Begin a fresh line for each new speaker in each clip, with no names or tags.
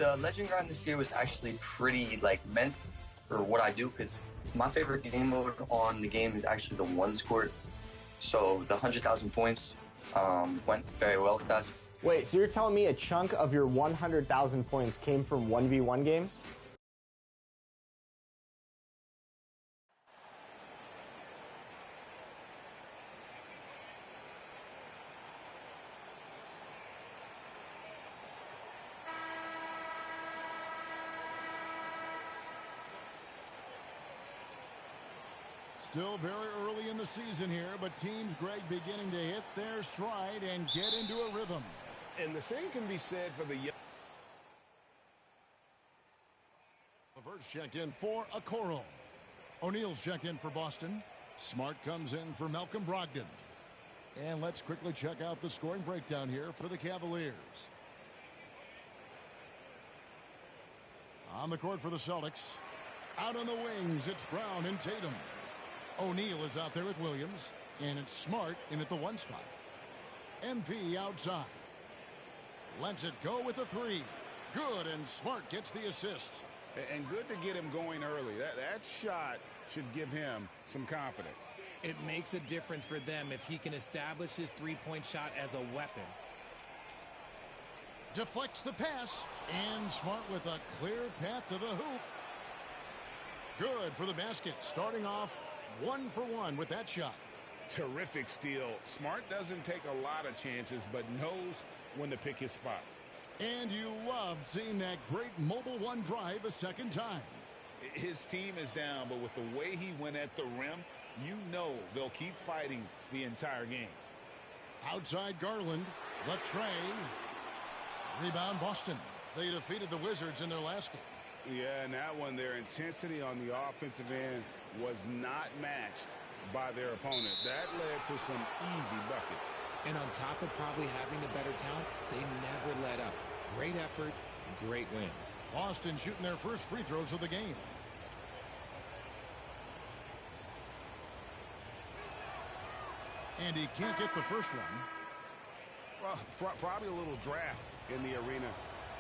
The Legend Grind this year was actually pretty meant for what I do because my favorite game mode on the game is actually the one score. So the 100,000 points went very well with us.
Wait, so you're telling me a chunk of your 100,000 points came from 1v1 games?
Still very early in the season here, but Teams Greg beginning to hit their stride and get into a rhythm.
And the same can be said for the...
LeVert's checked in for Okoro. O'Neal's checked in for Boston. Smart comes in for Malcolm Brogdon. And let's quickly check out the scoring breakdown here for the Cavaliers. On the court for the Celtics. Out on the wings, it's Brown and Tatum. O'Neal is out there with Williams, and it's Smart in at the one spot. MP outside. Lets it go with a three. Good, and Smart gets the assist.
And good to get him going early. That shot should give him some confidence.
It makes a difference for them if he can establish his three-point shot as a weapon.
Deflects the pass, and Smart with a clear path to the hoop. Good for the basket, starting off 1 for 1 with that shot.
Terrific steal. Smart doesn't take a lot of chances, but knows when to pick his spots.
And you love seeing that great mobile one drive a second time.
His team is down, but with the way he went at the rim, you know they'll keep fighting the entire game.
Outside Garland, Latrey. Rebound Boston. They defeated the Wizards in their last game.
Yeah, and that one, their intensity on the offensive end was not matched by their opponent. That led to some easy buckets.
And on top of probably having the better talent, they never let up. Great effort, great win.
Boston shooting their first free throws of the game. And he can't get the first one.
Well, probably a little draft in the arena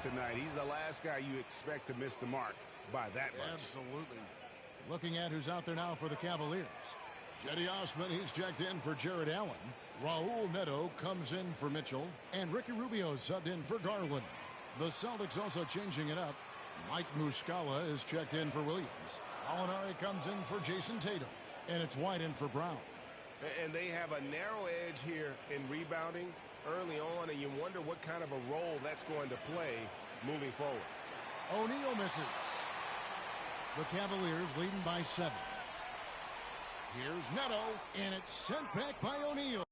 tonight. He's the last guy you expect to miss the mark by that much.
Absolutely. Looking at who's out there now for the Cavaliers. Cedi Osman, he's checked in for Jared Allen. Raul Neto comes in for Mitchell. And Ricky Rubio subbed in for Garland. The Celtics also changing it up. Mike Muscala is checked in for Williams. Alinari comes in for Jason Tatum. And it's White in for Brown.
And they have a narrow edge here in rebounding early on, and you wonder what kind of a role that's going to play moving forward.
O'Neal misses. The Cavaliers leading by 7. Here's Neto, and it's sent back by O'Neal.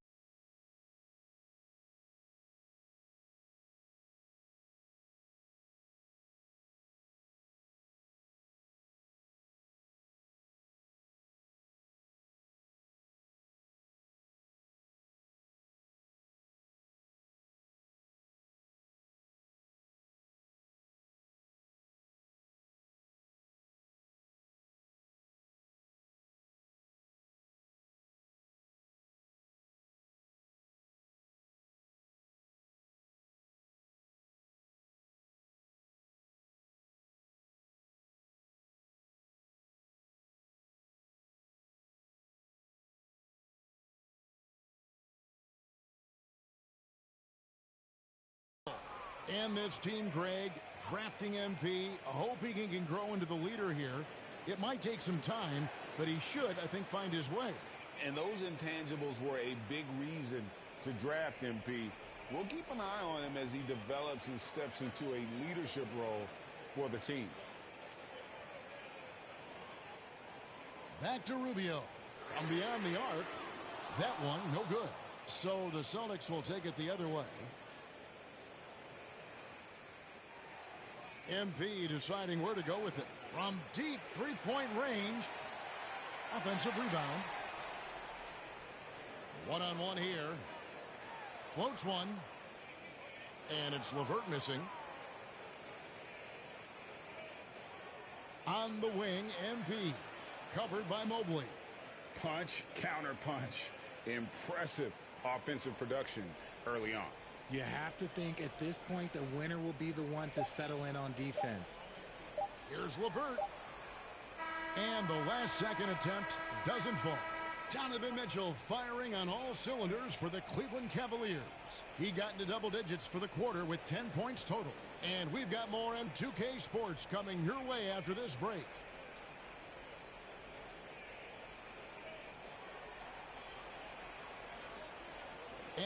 And this team, Greg, drafting MP, hoping he can grow into the leader here. It might take some time, but he should, I think, find his way.
And those intangibles were a big reason to draft MP. We'll keep an eye on him as he develops and steps into a leadership role for the team.
Back to Rubio. From beyond the arc, that one no good. So the Celtics will take it the other way. MP deciding where to go with it. From deep three-point range. Offensive rebound. One-on-one here. Floats one. And it's LeVert missing. On the wing, MP. Covered by Mobley.
Punch, counter punch. Impressive offensive production early on.
You have to think at this point the winner will be the one to settle in on defense.
Here's LeVert. And the last second attempt doesn't fall. Donovan Mitchell firing on all cylinders for the Cleveland Cavaliers. He got into double digits for the quarter with 10 points total. And we've got more M2K Sports coming your way after this break.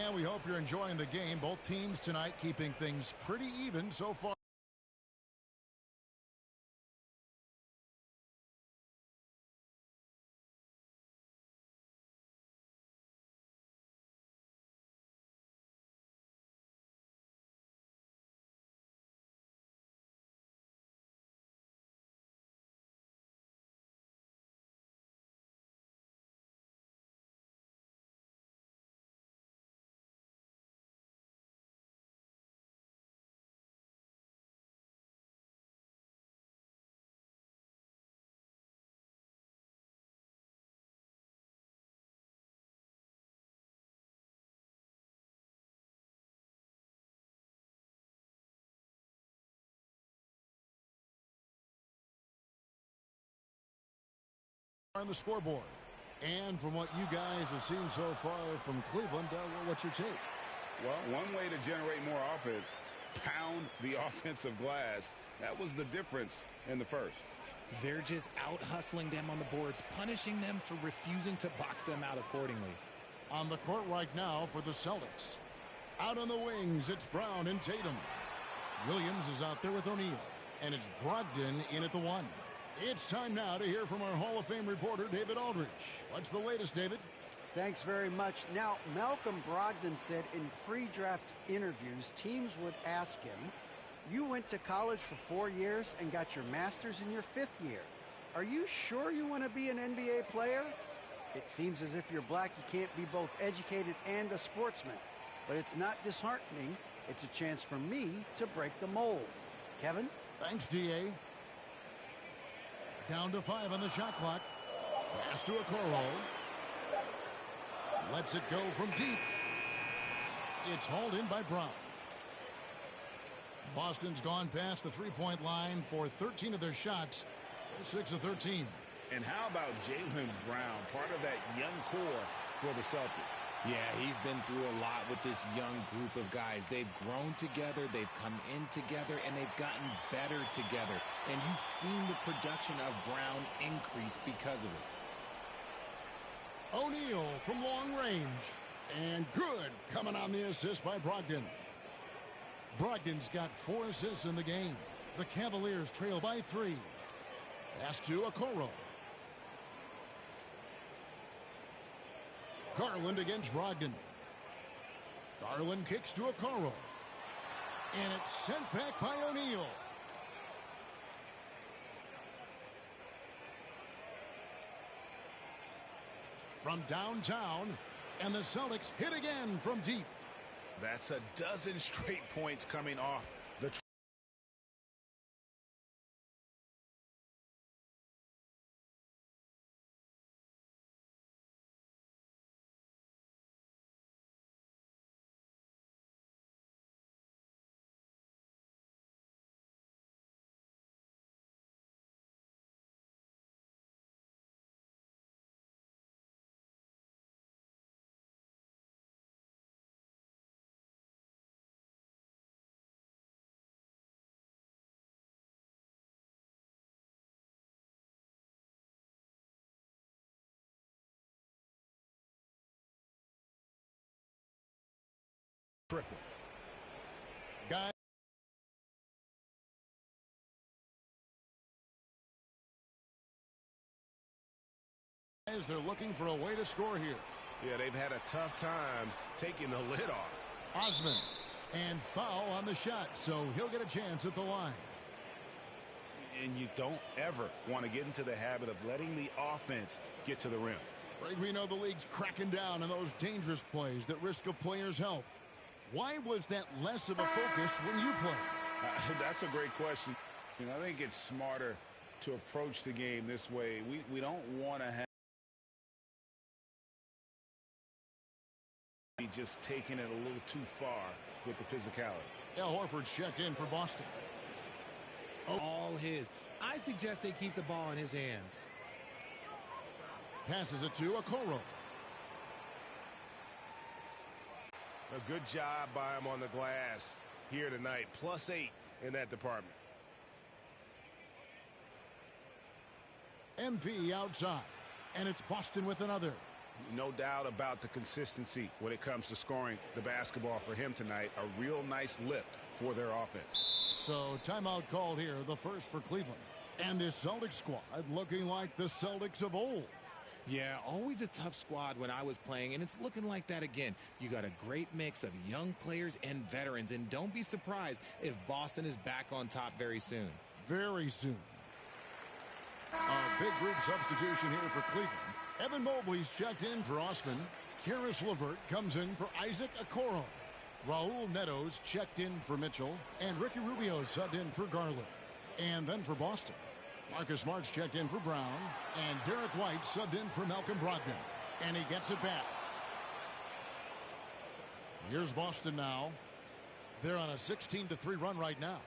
And we hope you're enjoying the game. Both teams tonight keeping things pretty even so far. On the scoreboard. And from what you guys have seen so far from Cleveland, what's your take?
Well, one way to generate more offense, pound the offensive glass. That was the difference in the first.
They're just out hustling them on the boards, punishing them for refusing to box them out accordingly.
On the court right now for the Celtics. Out on the wings, it's Brown and Tatum. Williams is out there with O'Neal. And it's Brogdon in at the 1. It's time now to hear from our Hall of Fame reporter, David Aldridge. What's the latest, David?
Thanks very much. Now, Malcolm Brogdon said in pre-draft interviews, teams would ask him, you went to college for 4 years and got your master's in your 5th year. Are you sure you want to be an NBA player? It seems as if you're black, you can't be both educated and a sportsman. But it's not disheartening. It's a chance for me to break the mold. Kevin?
Thanks, D.A. Down to 5 on the shot clock. Pass to Okoro. Lets it go from deep. It's hauled in by Brown. Boston's gone past the three-point line for 13 of their shots. 6 of 13.
And how about Jaylen Brown, part of that young core for the Celtics?
Yeah, he's been through a lot with this young group of guys. They've grown together, they've come in together, and they've gotten better together. And you've seen the production of Brown increase because of it.
O'Neal from long range. And good coming on the assist by Brogdon. Brogdon's got 4 assists in the game. The Cavaliers trail by 3. Pass to Okoro. Garland against Brogdon. Garland kicks to Okoro. And it's sent back by O'Neal. From downtown, and the Celtics hit again from deep.
That's a dozen straight points coming off the
triple. Guys, they're looking for a way to score here.
Yeah, they've had a tough time taking the lid off.
Osman, and foul on the shot, so he'll get a chance at the line.
And you don't ever want to get into the habit of letting the offense get to the rim.
Greg, we know the league's cracking down on those dangerous plays that risk a player's health. Why was that less of a focus when you play?
That's a great question. I think it's smarter to approach the game this way. We don't want to have just taking it a little too far with the physicality.
Al Horford's checked in for Boston.
All his. I suggest they keep the ball in his hands.
Passes it to Okoro.
A good job by him on the glass here tonight. +8 in that department.
MP outside. And it's Boston with another.
No doubt about the consistency when it comes to scoring the basketball for him tonight. A real nice lift for their offense.
So timeout called here, the first for Cleveland. And this Celtics squad looking like the Celtics of old.
Yeah, always a tough squad when I was playing, and it's looking like that again. You got a great mix of young players and veterans, and don't be surprised if Boston is back on top very soon.
Very soon. A big group substitution here for Cleveland. Evan Mobley's checked in for Osman. Karis LeVert comes in for Isaac Okoro. Raul Neto's checked in for Mitchell. And Ricky Rubio subbed in for Garland. And then for Boston, Marcus Smart's checked in for Brown. And Derek White subbed in for Malcolm Brogdon. And he gets it back. Here's Boston now. They're on a 16-3 run right now.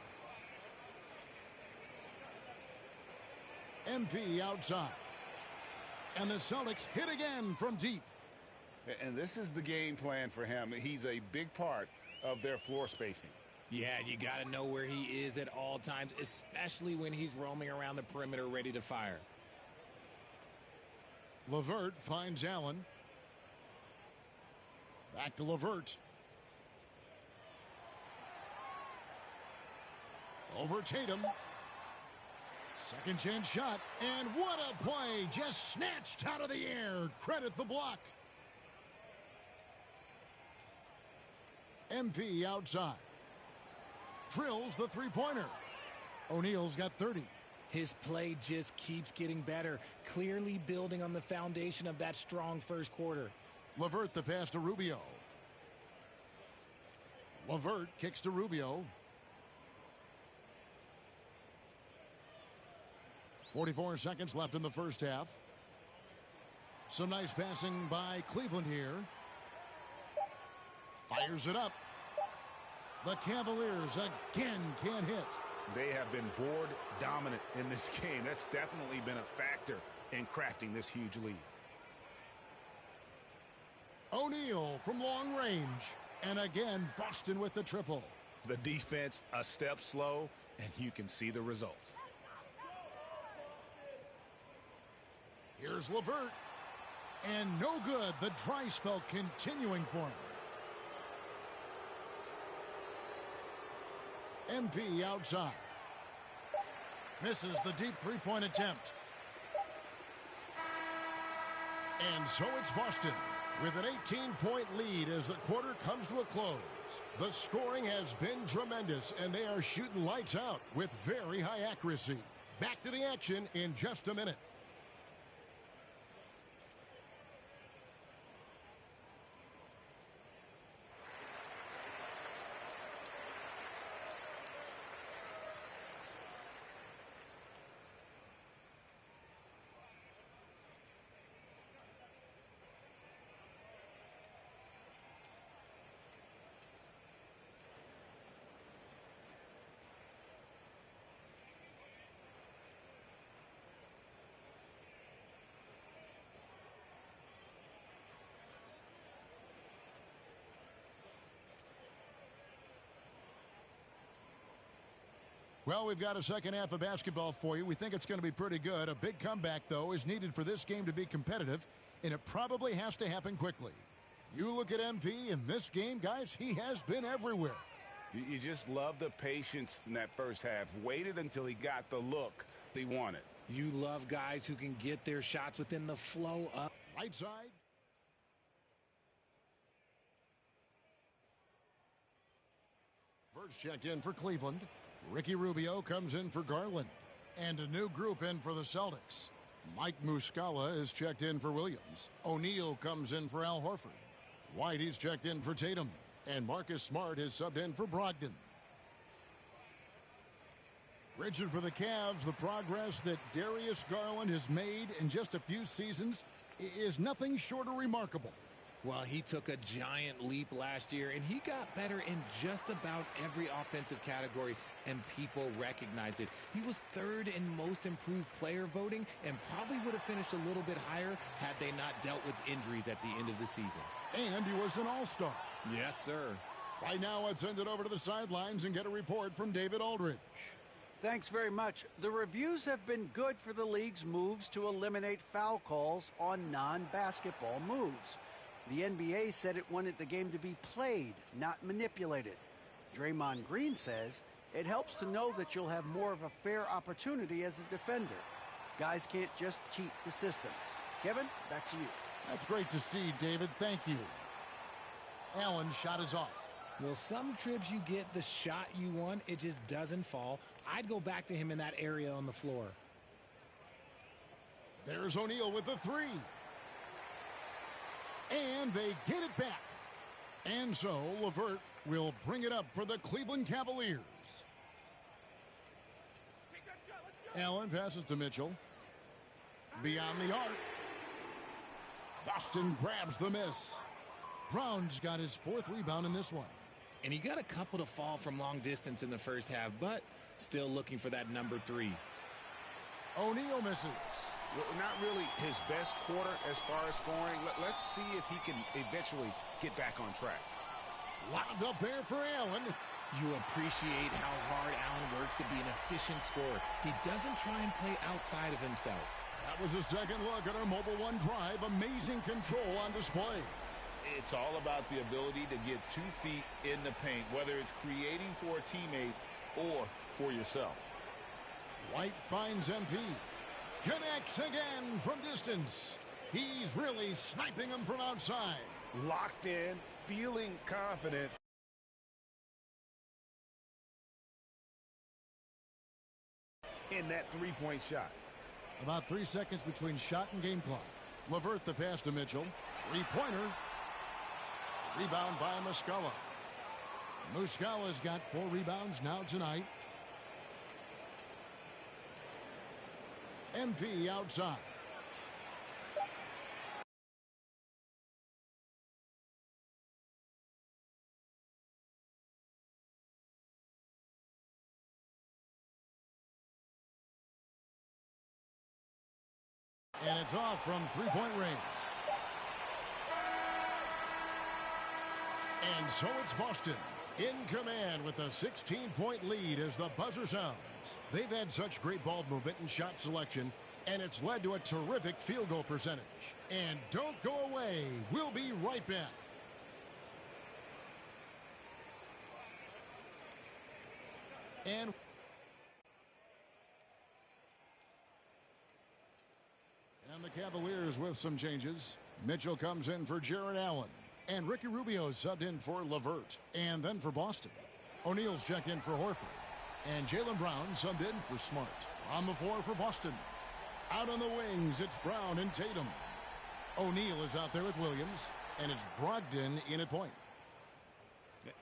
MP outside. And the Celtics hit again from deep.
And this is the game plan for him. He's a big part of their floor spacing.
Yeah, you got to know where he is at all times, especially when he's roaming around the perimeter ready to fire.
LeVert finds Allen. Back to LeVert. Over Tatum. Second chance shot. And what a play. Just snatched out of the air. Credit the block. MP outside. Drills the three-pointer. O'Neal's got 30.
His play just keeps getting better, clearly building on the foundation of that strong first quarter.
LeVert the pass to Rubio. LeVert kicks to Rubio. 44 seconds left in the first half. Some nice passing by Cleveland here. Fires it up. The Cavaliers again can't hit.
They have been board dominant in this game. That's definitely been a factor in crafting this huge lead.
O'Neal from long range. And again, Boston with the triple.
The defense a step slow, and you can see the results.
Here's LeVert. And no good. The dry spell continuing for him. MP outside. Misses the deep three-point attempt. And so it's Boston with an 18-point lead as the quarter comes to a close. The scoring has been tremendous, and they are shooting lights out with very high accuracy. Back to the action in just a minute. Well, we've got a second half of basketball for you. We think it's going to be pretty good. A big comeback, though, is needed for this game to be competitive, and it probably has to happen quickly. You look at MP in this game, guys, he has been everywhere.
You just love the patience in that first half. Waited until he got the look he wanted.
You love guys who can get their shots within the flow up.
Right side. First checked in for Cleveland. Ricky Rubio comes in for Garland. And a new group in for the Celtics. Mike Muscala is checked in for Williams. O'Neal comes in for Al Horford. White is checked in for Tatum. And Marcus Smart is subbed in for Brogdon. Rigid for the Cavs, the progress that Darius Garland has made in just a few seasons is nothing short of remarkable.
Well, he took a giant leap last year, and he got better in just about every offensive category, and people recognized it. He was third in most improved player voting and probably would have finished a little bit higher had they not dealt with injuries at the end of the season.
And he was an all-star.
Yes, sir.
Right now, let's send it over to the sidelines and get a report from David Aldridge.
Thanks very much. The reviews have been good for the league's moves to eliminate foul calls on non-basketball moves. The NBA said it wanted the game to be played, not manipulated. Draymond Green says it helps to know that you'll have more of a fair opportunity as a defender. Guys can't just cheat the system. Kevin, back to you.
That's great to see, David. Thank you. Allen's shot is off.
Well, some trips you get the shot you want, it just doesn't fall. I'd go back to him in that area on the floor.
There's O'Neal with the three. And they get it back. And so LeVert will bring it up for the Cleveland Cavaliers. Allen passes to Mitchell. Beyond the arc. Boston grabs the miss. Brown's got his fourth rebound in this one.
And he got a couple to fall from long distance in the first half, but still looking for that number 3.
O'Neal misses.
Well, not really his best quarter as far as scoring. Let's see if he can eventually get back on track.
Lobbed up there for Allen.
You appreciate how hard Allen works to be an efficient scorer. He doesn't try and play outside of himself.
That was a second look at our Mobile One drive. Amazing control on display.
It's all about the ability to get 2 feet in the paint, whether it's creating for a teammate or for yourself.
White finds MP. Connects again from distance. He's really sniping them from outside.
Locked in, feeling confident. In that three-point shot.
About 3 seconds between shot and game clock. LeVert the pass to Mitchell. Three-pointer. Rebound by Muscala. Muscala's got 4 rebounds now tonight. MP outside. And it's off from three-point range. And so it's Boston in command with a 16-point lead as the buzzer sounds. They've had such great ball movement and shot selection, and it's led to a terrific field goal percentage. And don't go away. We'll be right back. And the Cavaliers with some changes. Mitchell comes in for Jarrett Allen. And Ricky Rubio subbed in for LeVert. And then for Boston, O'Neal's checked in for Horford. And Jaylen Brown subbed in for Smart. On the floor for Boston. Out on the wings, it's Brown and Tatum. O'Neal is out there with Williams. And it's Brogdon in at point.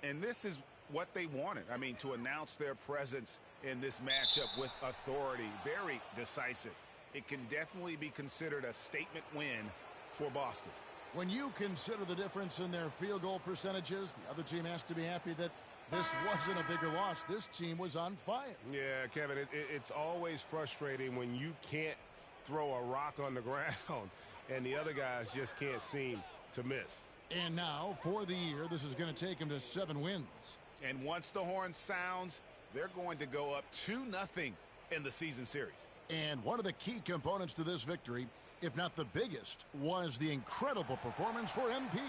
And this is what they wanted. I mean, to announce their presence in this matchup with authority. Very decisive. It can definitely be considered a statement win for Boston.
When you consider the difference in their field goal percentages, the other team has to be happy that this wasn't a bigger loss. This team was on fire.
Yeah, Kevin, it's always frustrating when you can't throw a rock on the ground and the other guys just can't seem to miss.
And now, for the year, this is going to take them to 7 wins.
And once the horn sounds, they're going to go up 2-0 in the season series.
And one of the key components to this victory, if not the biggest, was the incredible performance for MP.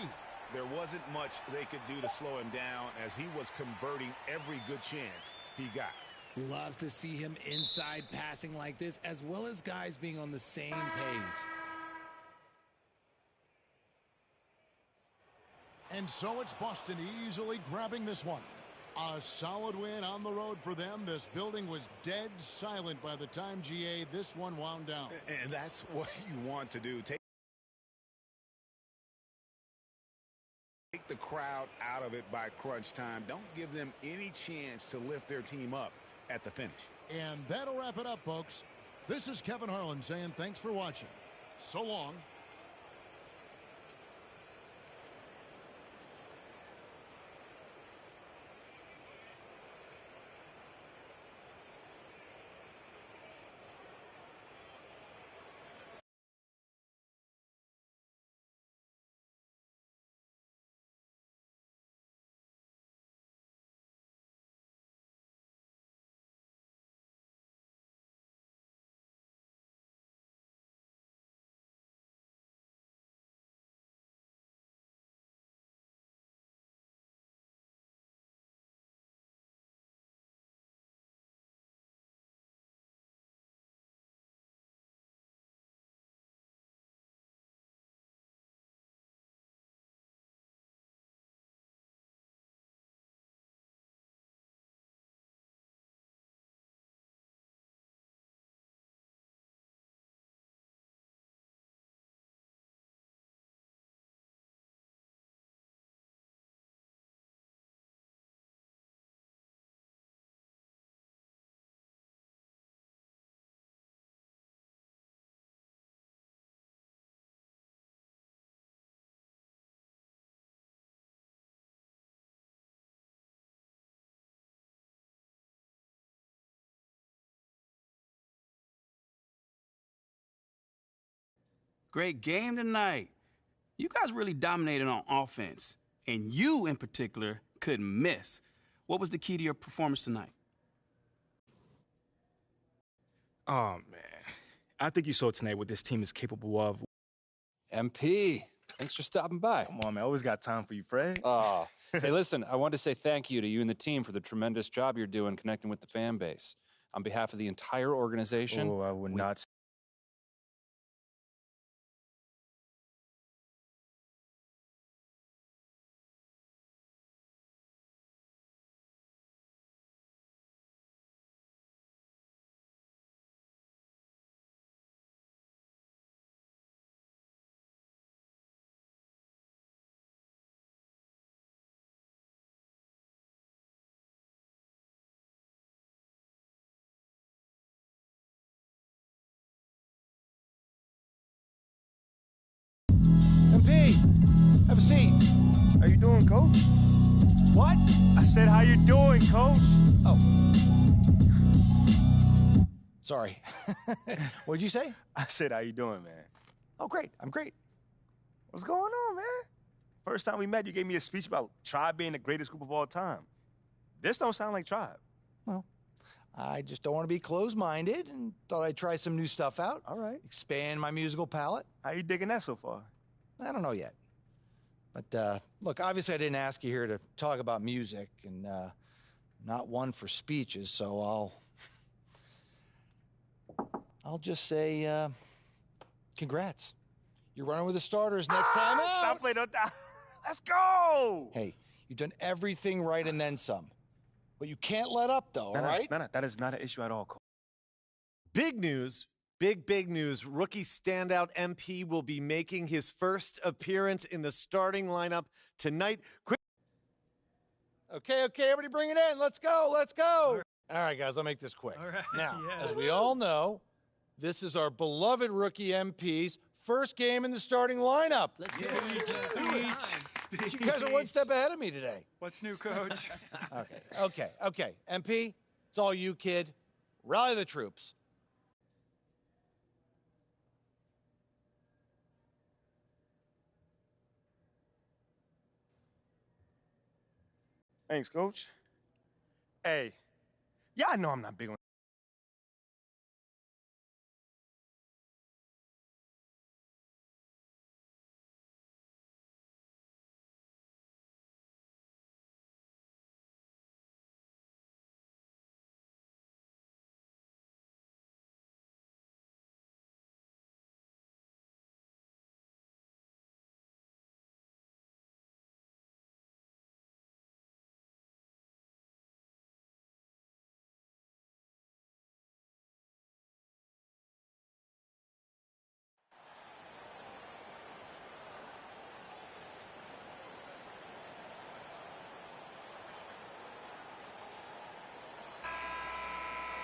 There wasn't much they could do to slow him down as he was converting every good chance he got.
Love to see him inside passing like this, as well as guys being on the same page.
And so it's Boston easily grabbing this one. A solid win on the road for them. This building was dead silent by the time, GA, this one wound down.
And that's what you want to do. Take the crowd out of it by crunch time. Don't give them any chance to lift their team up at the finish.
And that'll wrap it up, folks. This is Kevin Harlan saying thanks for watching. So long.
Great game tonight. You guys really dominated on offense, and you in particular couldn't miss. What was the key to your performance tonight?
Oh, man. I think you saw tonight what this team is capable of.
MP, thanks for stopping by.
Come on, man. I always got time for you, Fred.
Hey, listen, I wanted to say thank you to you and the team for the tremendous job you're doing connecting with the fan base. On behalf of the entire organization.
Oh, I would not.
MP, have a seat.
How you doing, Coach?
What?
I said, how you doing, Coach?
Oh. Sorry. What did you say?
I said, how you doing, man?
Oh, great. I'm great.
What's going on, man? First time we met, you gave me a speech about Tribe being the greatest group of all time. This don't sound like Tribe.
Well, I just don't want to be closed-minded and thought I'd try some new stuff out.
All right.
Expand my musical palette.
How you digging that so far?
I don't know yet. But, look, obviously I didn't ask you here to talk about music, and not one for speeches, so I'll just say, congrats. You're running with the starters next time out.
Stop playing on that. Let's go.
Hey, you've done everything right and then some. But you can't let up, though, all right?
No, that is not an issue at all, Coach.
Big news. Big news. Rookie standout MP will be making his first appearance in the starting lineup tonight.
Okay, everybody bring it in. Let's go. All right, guys, I'll make this quick.
All right.
Now,
Yeah.
as we all know, this is our beloved rookie MP's first game in the starting lineup.
Let's go. Speech.
You guys are one step ahead of me today.
What's new, Coach?
Okay. MP, it's all you, kid. Rally the troops.
Thanks, Coach. Hey, yeah, I know I'm not big on.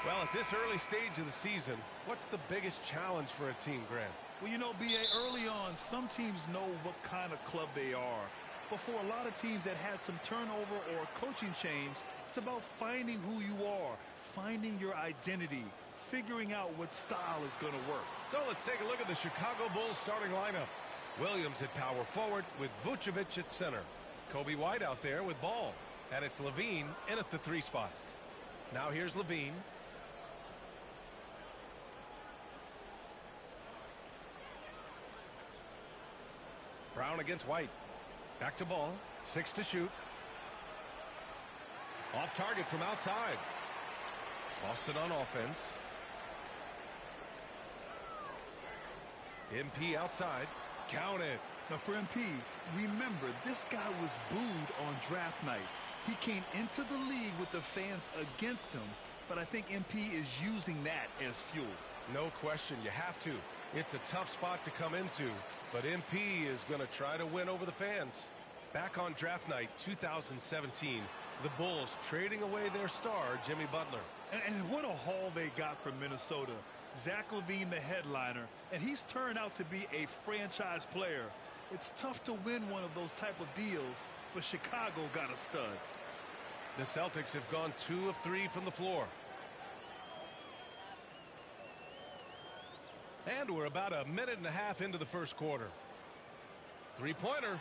Well, at this early stage of the season, what's the biggest challenge for a team, Grant?
Well, you know, B.A., early on, some teams know what kind of club they are. But for a lot of teams that had some turnover or a coaching change, it's about finding who you are, finding your identity, figuring out what style is going to work.
So let's take a look at the Chicago Bulls starting lineup. Williams at power forward with Vucevic at center. Kobe White out there with ball. And it's Levine in at the 3 spot. Now here's Levine. Brown against White. Back to ball. 6 to shoot. Off target from outside. Boston on offense. MP outside. Count it.
Now for MP, remember, this guy was booed on draft night. He came into the league with the fans against him, but I think MP is using that as fuel.
No question, you have to. It's a tough spot to come into, but MP is going to try to win over the fans. Back on draft night 2017, the Bulls trading away their star, Jimmy Butler.
And what a haul they got from Minnesota. Zach LaVine, the headliner, and he's turned out to be a franchise player. It's tough to win one of those type of deals, but Chicago got a stud.
The Celtics have gone 2 of 3 from the floor. And we're about a minute and a half into the first quarter. Three-pointer.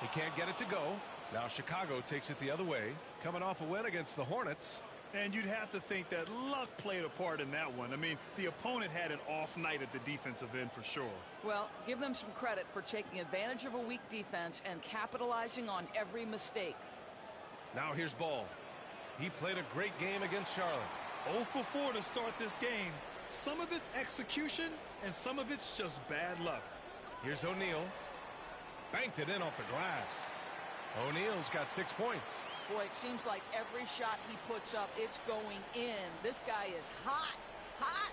He can't get it to go. Now Chicago takes it the other way, coming off a win against the Hornets.
And you'd have to think that luck played a part in that one. I mean, the opponent had an off night at the defensive end for sure.
Well, give them some credit for taking advantage of a weak defense and capitalizing on every mistake.
Now here's Ball. He played a great game against Charlotte.
0 for 4 to start this game. Some of it's execution, and some of it's just bad luck.
Here's O'Neal. Banked it in off the glass. O'Neal's got 6 points.
Boy, it seems like every shot he puts up, it's going in. This guy is hot. Hot.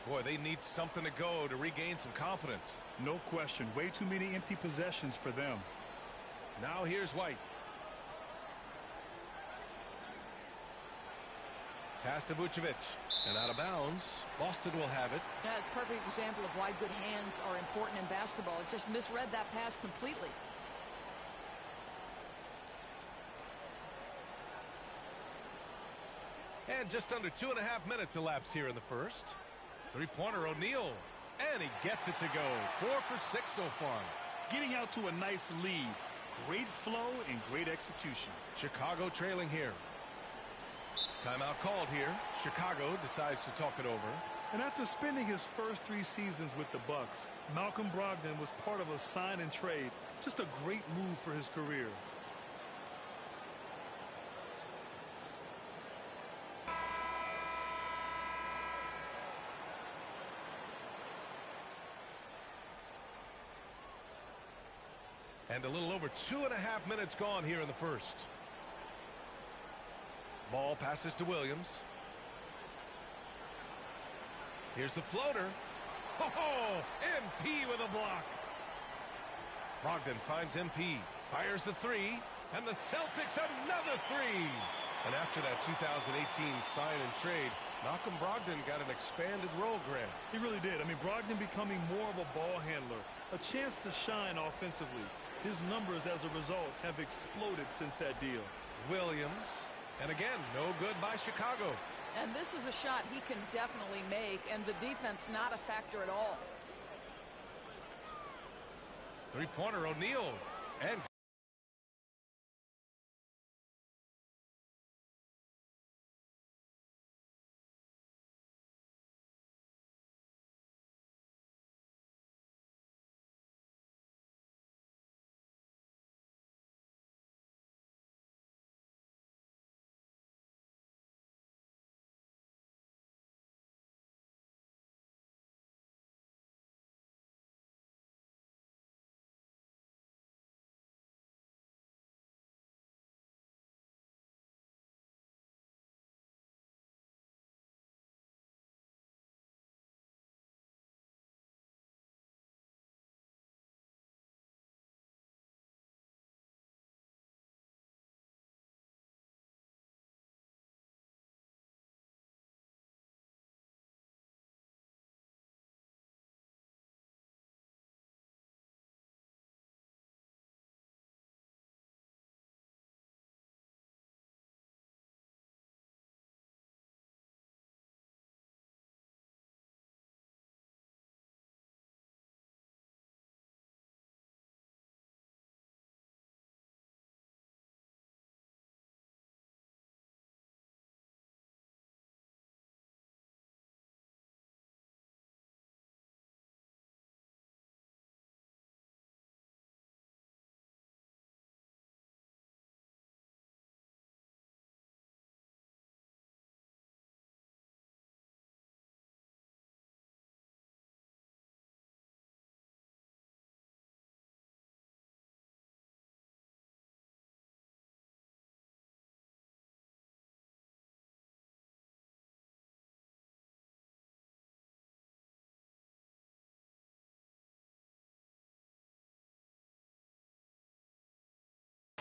Boy, they need something to go to regain some confidence.
No question. Way too many empty possessions for them.
Now here's White. Pass to Vucevic. And out of bounds. Boston will have it.
That's a perfect example of why good hands are important in basketball. It just misread that pass completely.
And just under 2.5 minutes elapsed here in the first. Three-pointer O'Neal. And he gets it to go. 4 for 6 so far.
Getting out to a nice lead. Great flow and great execution.
Chicago trailing here. Timeout called here. Chicago decides to talk it over.
And after spending his first 3 seasons with the Bucks, Malcolm Brogdon was part of a sign and trade. Just a great move for his career.
And a little over 2.5 minutes gone here in the first. Ball passes to Williams. Here's the floater. Oh, MP with a block. Brogdon finds MP. Fires the three. And the Celtics another three. And after that 2018 sign and trade, Malcolm Brogdon got an expanded role, Grant.
He really did. I mean, Brogdon becoming more of a ball handler. A chance to shine offensively. His numbers as a result have exploded since that deal.
Williams. And again, no good by Chicago.
And this is a shot he can definitely make, and the defense not a factor at all.
Three-pointer O'Neal. And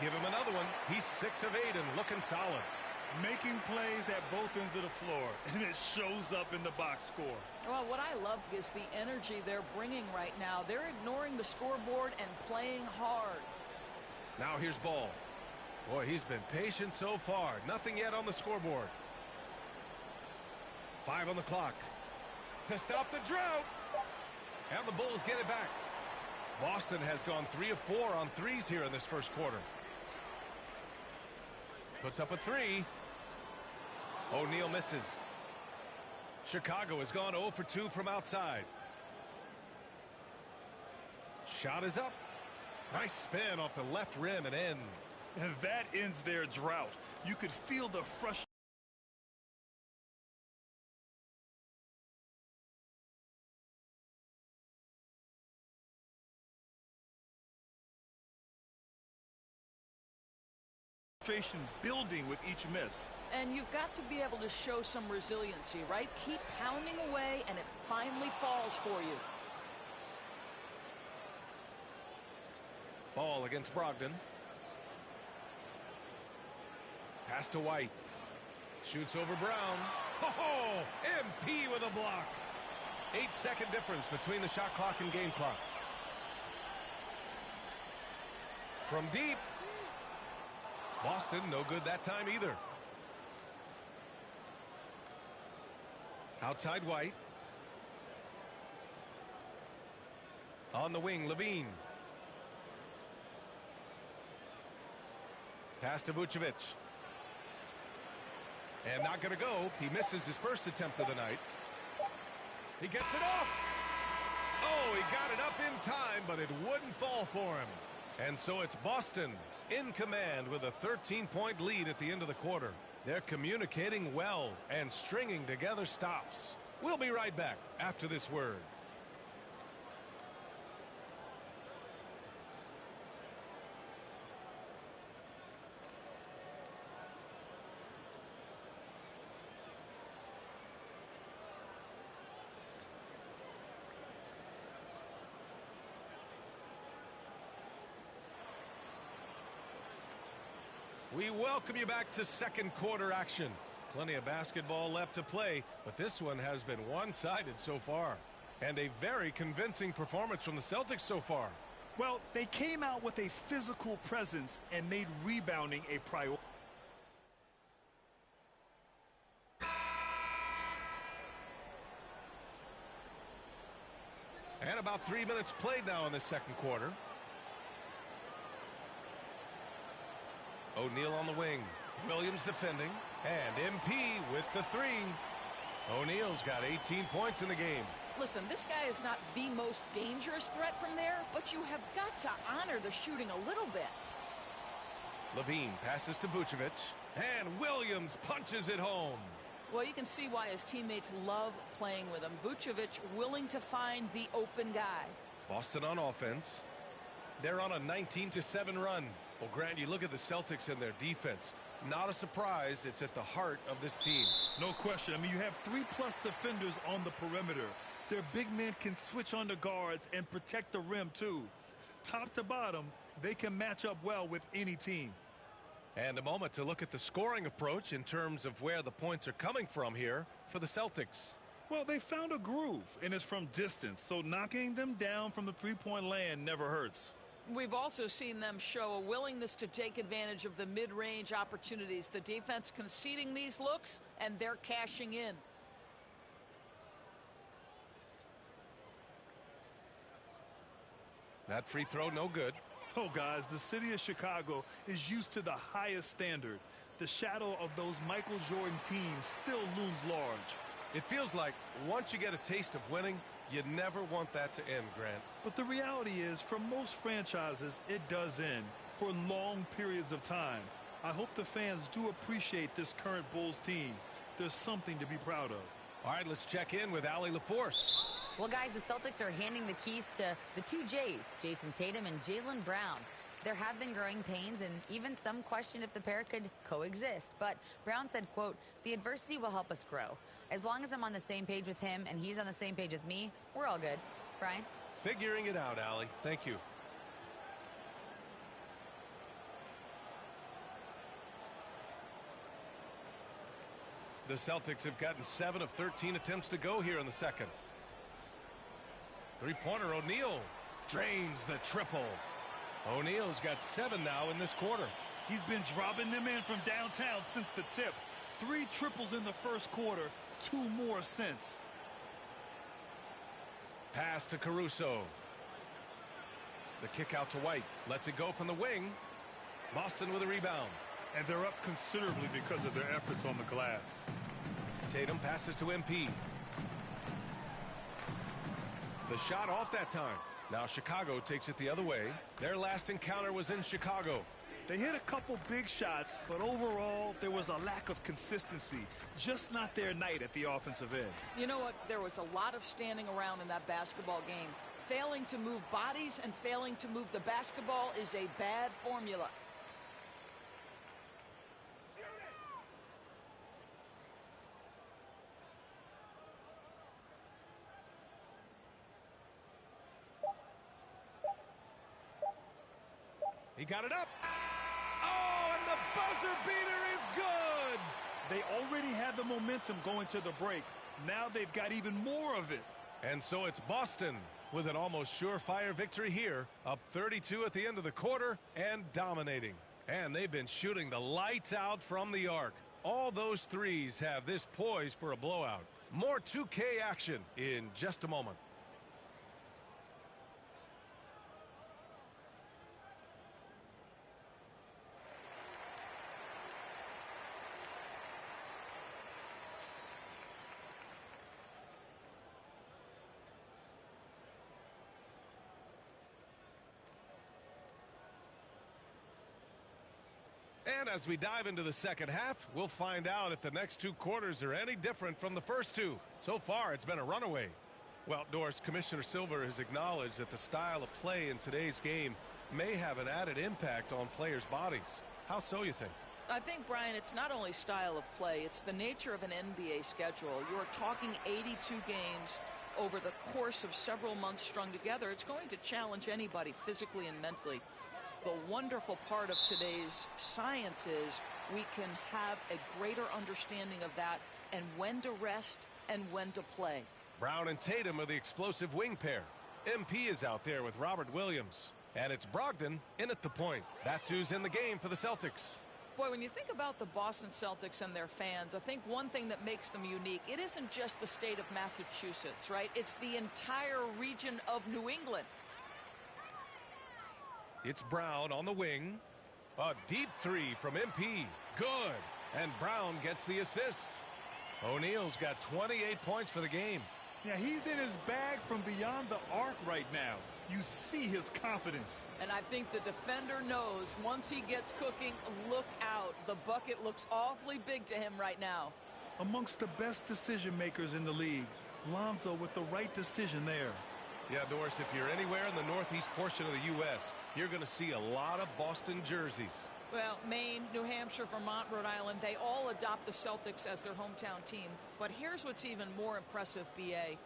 give him another one. He's 6 of 8 and looking solid.
Making plays at both ends of the floor, and it shows up in the box score.
Well, what I love is the energy they're bringing right now. They're ignoring the scoreboard and playing hard.
Now here's Ball. Boy, he's been patient so far. Nothing yet on the scoreboard. 5 on the clock. to stop the drought. And the Bulls get it back. Boston has gone 3 of 4 on threes here in this first quarter. Puts up a three. O'Neal misses. Chicago has gone 0 for 2 from outside. Shot is up. Nice spin off the left rim and in.
And that ends their drought. You could feel the frustration. Building with each miss.
And you've got to be able to show some resiliency, right? Keep pounding away, and it finally falls for you.
Ball against Brogdon. Pass to White. Shoots over Brown. Oh, MP with a block. 8-second difference between the shot clock and game clock. From deep. Boston, no good that time either. Outside White. On the wing, Levine. Pass to Vucevic. And not going to go. He misses his first attempt of the night. He gets it off. Oh, he got it up in time, but it wouldn't fall for him. And so it's Boston in command with a 13-point lead at the end of the quarter. They're communicating well and stringing together stops. We'll be right back after this word. We welcome you back to second quarter action. Plenty of basketball left to play, but this one has been one-sided so far. And a very convincing performance from the Celtics so far.
Well, they came out with a physical presence and made rebounding a priority.
And about 3 minutes played now in the second quarter. O'Neal on the wing. Williams defending. And MP with the three. O'Neal's got 18 points in the game.
Listen, this guy is not the most dangerous threat from there, but you have got to honor the shooting a little bit.
Levine passes to Vucevic. And Williams punches it home.
Well, you can see why his teammates love playing with him. Vucevic willing to find the open guy.
Boston on offense. They're on a 19-7 run. Well, Grant, you look at the Celtics and their defense. Not a surprise. It's at the heart of this team.
No question. I mean, you have 3+ defenders on the perimeter. Their big men can switch on the guards and protect the rim, too. Top to bottom, they can match up well with any team.
And a moment to look at the scoring approach in terms of where the points are coming from here for the Celtics.
Well, they found a groove, and it's from distance, so knocking them down from the three-point land never hurts.
We've also seen them show a willingness to take advantage of the mid-range opportunities. The defense conceding these looks, and they're cashing in.
That free throw, no good.
Oh, guys, the city of Chicago is used to the highest standard. The shadow of those Michael Jordan teams still looms large.
It feels like once you get a taste of winning, you never want that to end, Grant.
But the reality is, for most franchises, it does end for long periods of time. I hope the fans do appreciate this current Bulls team. There's something to be proud of.
All right, let's check in with Allie LaForce.
Well, guys, the Celtics are handing the keys to the two J's, Jason Tatum and Jaylen Brown. There have been growing pains, and even some question if the pair could coexist. But Brown said, quote, "The adversity will help us grow. As long as I'm on the same page with him and he's on the same page with me, we're all good." Brian?
Figuring it out, Allie. Thank you. The Celtics have gotten 7 of 13 attempts to go here in the second. Three-pointer, O'Neal drains the triple. O'Neal's got 7 now in this quarter.
He's been dropping them in from downtown since the tip. 3 triples in the first quarter, 2 more since.
Pass to Caruso. The kick out to White. Lets it go from the wing. Boston with a rebound.
And they're up considerably because of their efforts on the glass.
Tatum passes to MP. The shot off that time. Now Chicago takes it the other way. Their last encounter was in Chicago.
They hit a couple big shots, but overall, there was a lack of consistency. Just not their night at the offensive end.
You know what? There was a lot of standing around in that basketball game. Failing to move bodies and failing to move the basketball is a bad formula.
He got it up. Oh, and the buzzer beater is good.
They already had the momentum going to the break. Now they've got even more of it.
And so it's Boston with an almost surefire victory here, up 32 at the end of the quarter and dominating. And they've been shooting the lights out from the arc. All those threes have this poised for a blowout. More 2K action in just a moment. And as we dive into the second half, we'll find out if the next two quarters are any different from the first two. So far, it's been a runaway. Well, Doris, Commissioner Silver has acknowledged that the style of play in today's game may have an added impact on players' bodies. How so, you think?
I think, Brian, it's not only style of play, it's the nature of an NBA schedule. You're talking 82 games over the course of several months strung together. It's going to challenge anybody physically and mentally. The wonderful part of today's science is we can have a greater understanding of that and when to rest and when to play.
Brown and Tatum are the explosive wing pair. MP is out there with Robert Williams. And it's Brogdon in at the point. That's who's in the game for the Celtics.
Boy, when you think about the Boston Celtics and their fans, I think one thing that makes them unique, it isn't just the state of Massachusetts, right? It's the entire region of New England.
It's Brown on the wing. A deep three from MP. Good. And Brown gets the assist. O'Neal's got 28 points for the game.
Yeah, he's in his bag from beyond the arc right now. You see his confidence.
And I think the defender knows once he gets cooking, look out. The bucket looks awfully big to him right now.
Amongst the best decision makers in the league, Lonzo with the right decision there.
Yeah, Doris, if you're anywhere in the northeast portion of the U.S., you're going to see a lot of Boston jerseys.
Well, Maine, New Hampshire, Vermont, Rhode Island, they all adopt the Celtics as their hometown team. But here's what's even more impressive, B.A.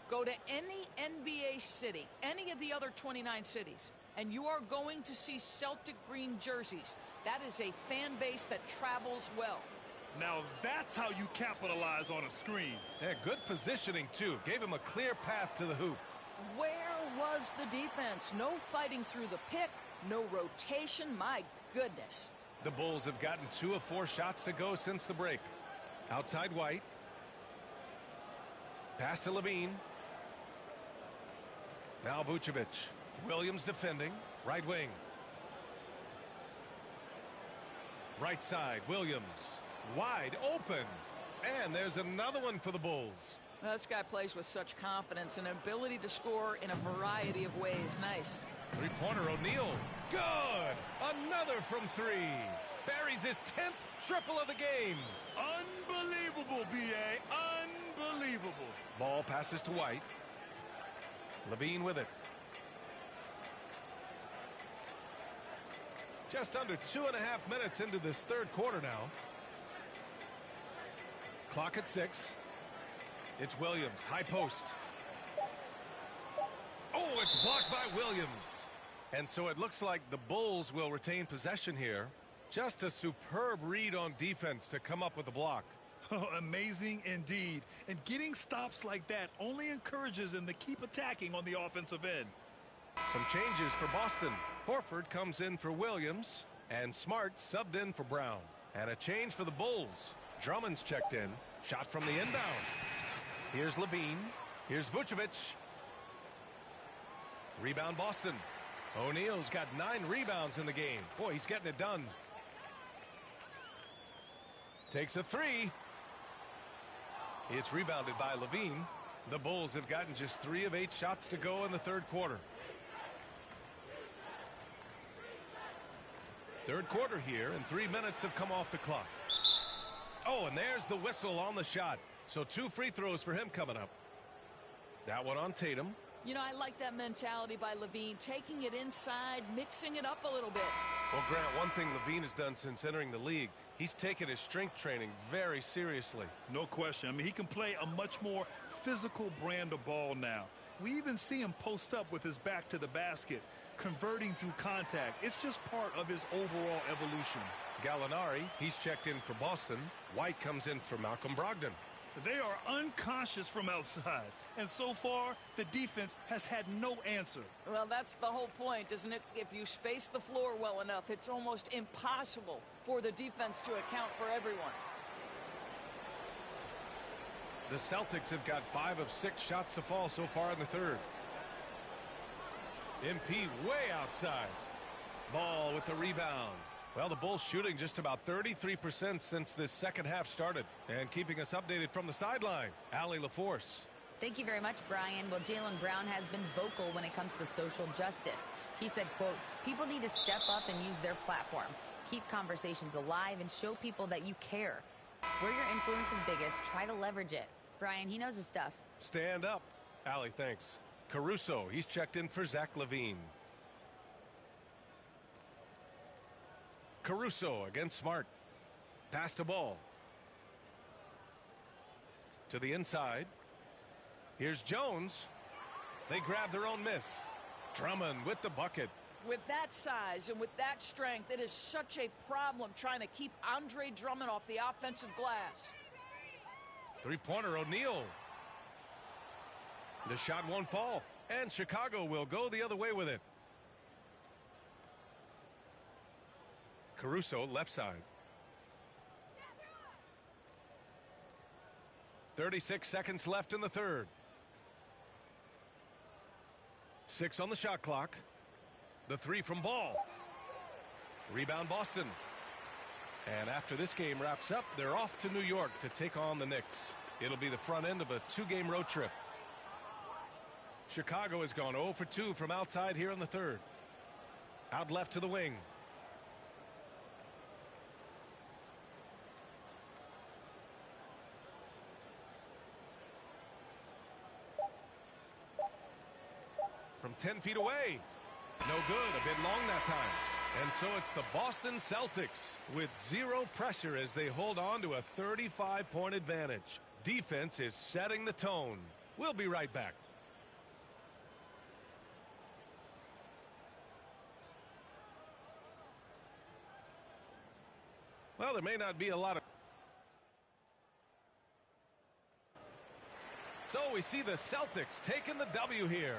Go to any NBA city, any of the other 29 cities, and you are going to see Celtic green jerseys. That is a fan base that travels well.
Now that's how you capitalize on a screen.
Yeah, good positioning, too. Gave him a clear path to the hoop.
Where was the defense? No fighting through the pick, no rotation. My goodness.
The Bulls have gotten 2 of 4 shots to go since the break. Outside White. Pass to Levine. Now Vucevic. Williams defending. Right wing. Right side. Williams. Wide open. And there's another one for the Bulls.
Well, this guy plays with such confidence and ability to score in a variety of ways. Nice.
Three-pointer O'Neal. Good. Another from 3. Buries his 10th triple of the game.
Unbelievable, B.A. Unbelievable.
Ball passes to White. Levine with it. Just under 2.5 minutes into this third quarter now. Clock at 6. It's Williams, high post. Oh, it's blocked by Williams. And so it looks like the Bulls will retain possession here. Just a superb read on defense to come up with the block.
Oh, amazing indeed. And getting stops like that only encourages them to keep attacking on the offensive end.
Some changes for Boston. Horford comes in for Williams, and Smart subbed in for Brown. And a change for the Bulls. Drummond's checked in. Shot from the inbound. Here's Levine. Here's Vucevic. Rebound Boston. O'Neal's got 9 rebounds in the game. Boy, he's getting it done. Takes a 3. It's rebounded by Levine. The Bulls have gotten just 3 of 8 shots to go in the third quarter. Third quarter here, and 3 minutes have come off the clock. Oh, and there's the whistle on the shot. So 2 free throws for him coming up. That one on Tatum.
You know, I like that mentality by Levine, taking it inside, mixing it up a little bit.
Well, Grant, one thing Levine has done since entering the league, he's taken his strength training very seriously.
No question. I mean, he can play a much more physical brand of ball now. We even see him post up with his back to the basket, converting through contact. It's just part of his overall evolution.
Gallinari, he's checked in for Boston. White comes in for Malcolm Brogdon.
They are unconscious from outside, and so far the defense has had no answer.
Well, that's the whole point, isn't it? If you space the floor well enough, it's almost impossible for the defense to account for everyone.
The Celtics have got 5 of 6 shots to fall so far in the third. MP way outside. Ball with the rebound. Well, the Bulls shooting just about 33% since this second half started. And keeping us updated from the sideline, Allie LaForce.
Thank you very much, Brian. Well, Jaylen Brown has been vocal when it comes to social justice. He said, quote, people need to step up and use their platform. Keep conversations alive and show people that you care. Where your influence is biggest, try to leverage it. Brian, he knows his stuff.
Stand up. Allie, thanks. Caruso, he's checked in for Zach LaVine. Caruso against Smart. Pass the ball. To the inside. Here's Jones. They grab their own miss. Drummond with the bucket.
With that size and with that strength, it is such a problem trying to keep Andre Drummond off the offensive glass.
Three-pointer O'Neal. The shot won't fall. And Chicago will go the other way with it. Caruso left side. 36 seconds left in the third. 6 on the shot clock. The 3 from Ball. Rebound Boston. And after this game wraps up, they're off to New York to take on the Knicks. It'll be the front end of a 2-game road trip. Chicago has gone 0 for 2 from outside here in the third. Out left to the wing. From 10 feet away. No good. A bit long that time. And so it's the Boston Celtics with 0 pressure as they hold on to a 35-point advantage. Defense is setting the tone. We'll be right back. Well, there may not be a lot of... So we see the Celtics taking the W here.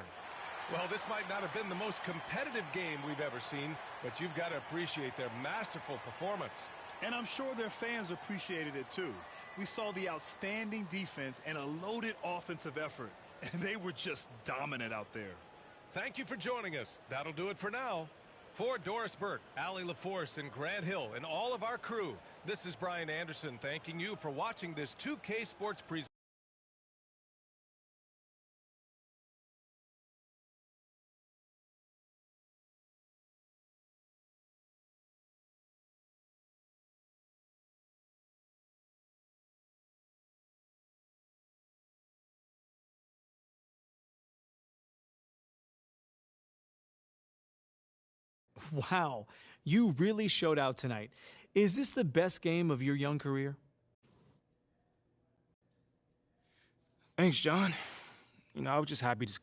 Well, this might not have been the most competitive game we've ever seen, but you've got to appreciate their masterful performance.
And I'm sure their fans appreciated it too. We saw the outstanding defense and a loaded offensive effort, and they were just dominant out there.
Thank you for joining us. That'll do it for now. For Doris Burke, Allie LaForce, and Grant Hill, and all of our crew, this is Brian Anderson thanking you for watching this 2K Sports presentation.
Wow, you really showed out tonight. Is this the best game of your young career?
Thanks, John. I was just happy to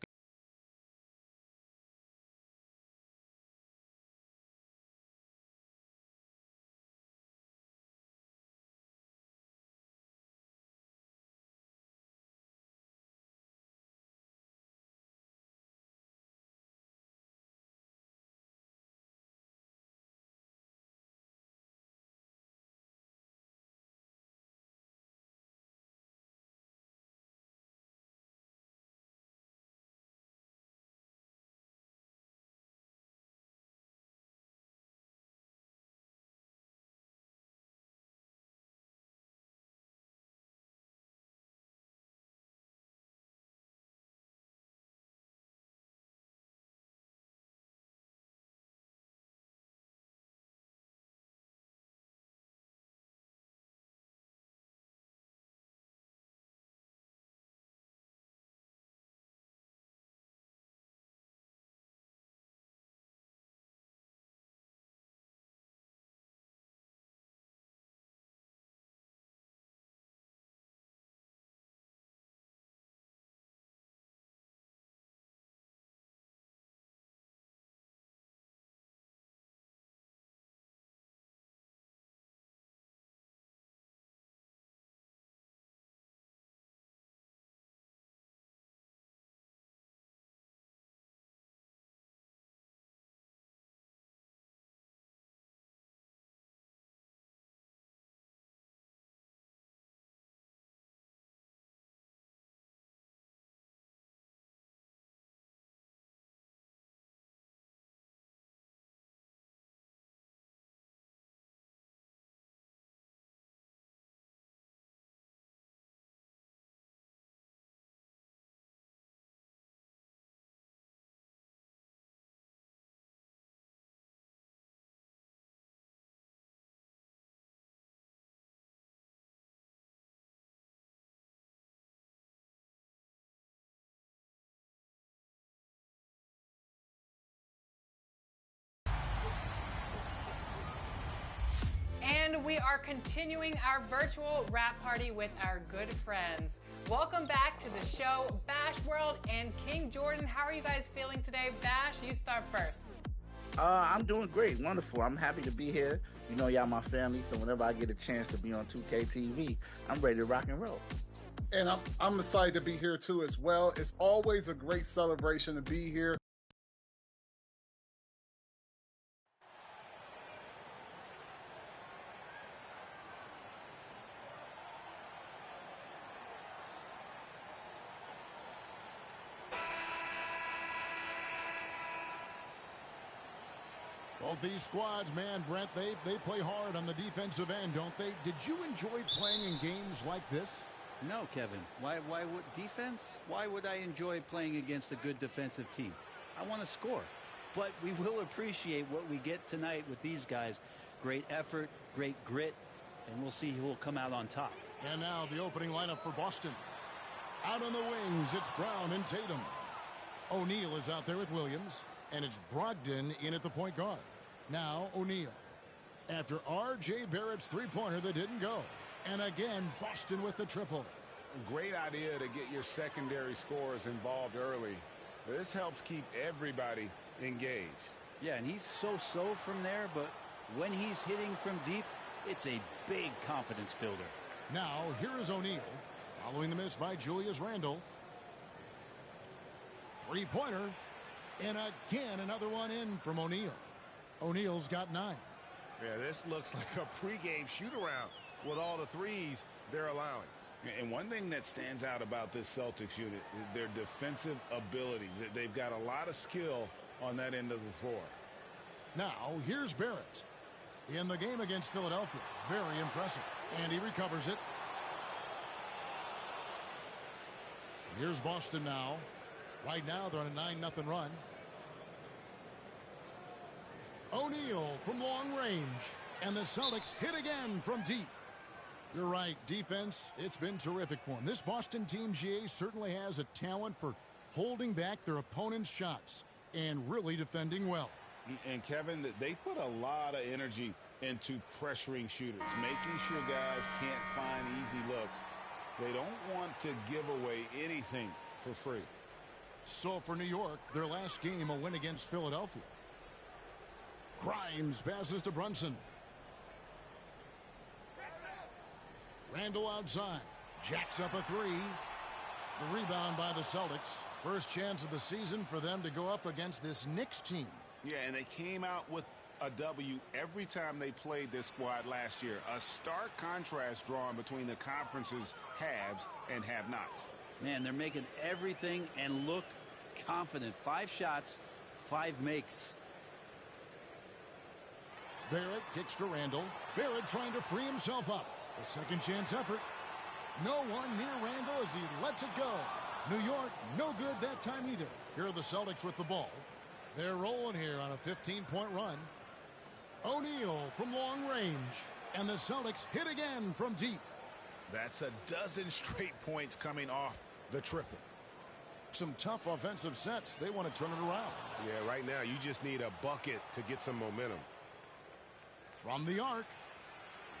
And we are continuing our virtual wrap party with our good friends. Welcome back to the show, Bash World and King Jordan. How are you guys feeling today? Bash, you start first.
I'm doing great, wonderful. I'm happy to be here. You know, y'all my family, so whenever I get a chance to be on 2K TV, I'm ready to rock and roll.
And I'm excited to be here too as well. It's always a great celebration to be here.
Both these squads, man, Brent, they play hard on the defensive end, don't they? Did you enjoy playing in games like this?
No, Kevin. Why would defense? Why would I enjoy playing against a good defensive team? I want to score. But we will appreciate what we get tonight with these guys. Great effort, great grit, and we'll see who will come out on top.
And now the opening lineup for Boston. Out on the wings, it's Brown and Tatum. O'Neal is out there with Williams, and it's Brogdon in at the point guard. Now O'Neal. After R.J. Barrett's three-pointer that didn't go. And again, Boston with the triple.
Great idea to get your secondary scorers involved early. This helps keep everybody engaged.
Yeah, and he's so from there, but when he's hitting from deep, it's a big confidence builder.
Now, here is O'Neal, following the miss by Julius Randle. Three-pointer, and again, another one in from O'Neal. O'Neal's got 9.
Yeah, this looks like a pregame shoot-around with all the threes they're allowing. And one thing that stands out about this Celtics unit is their defensive abilities. They've got a lot of skill on that end of the floor.
Now, here's Barrett. In the game against Philadelphia, very impressive. And he recovers it. Here's Boston now. Right now, they're on a 9-0 run. O'Neal from long range. And the Celtics hit again from deep. You're right, defense, it's been terrific for them. This Boston team, GA, certainly has a talent for holding back their opponent's shots and really defending well.
And Kevin, they put a lot of energy into pressuring shooters, making sure guys can't find easy looks. They don't want to give away anything for free.
So for New York, their last game, a win against Philadelphia. Grimes passes to Brunson. Randle outside. Jacks up a three. The rebound by the Celtics. First chance of the season for them to go up against this Knicks team.
Yeah, and they came out with a W every time they played this squad last year. A stark contrast drawn between the conference's haves and have-nots.
Man, they're making everything and look confident. 5 shots, 5 makes.
Barrett kicks to Randle. Barrett trying to free himself up. A second chance effort. No one near Randle as he lets it go. New York, no good that time either. Here are the Celtics with the ball. They're rolling here on a 15-point run. O'Neal from long range. And the Celtics hit again from deep.
That's a dozen straight points coming off the triple.
Some tough offensive sets. They want to turn it around.
Yeah, right now you just need a bucket to get some momentum.
From the arc.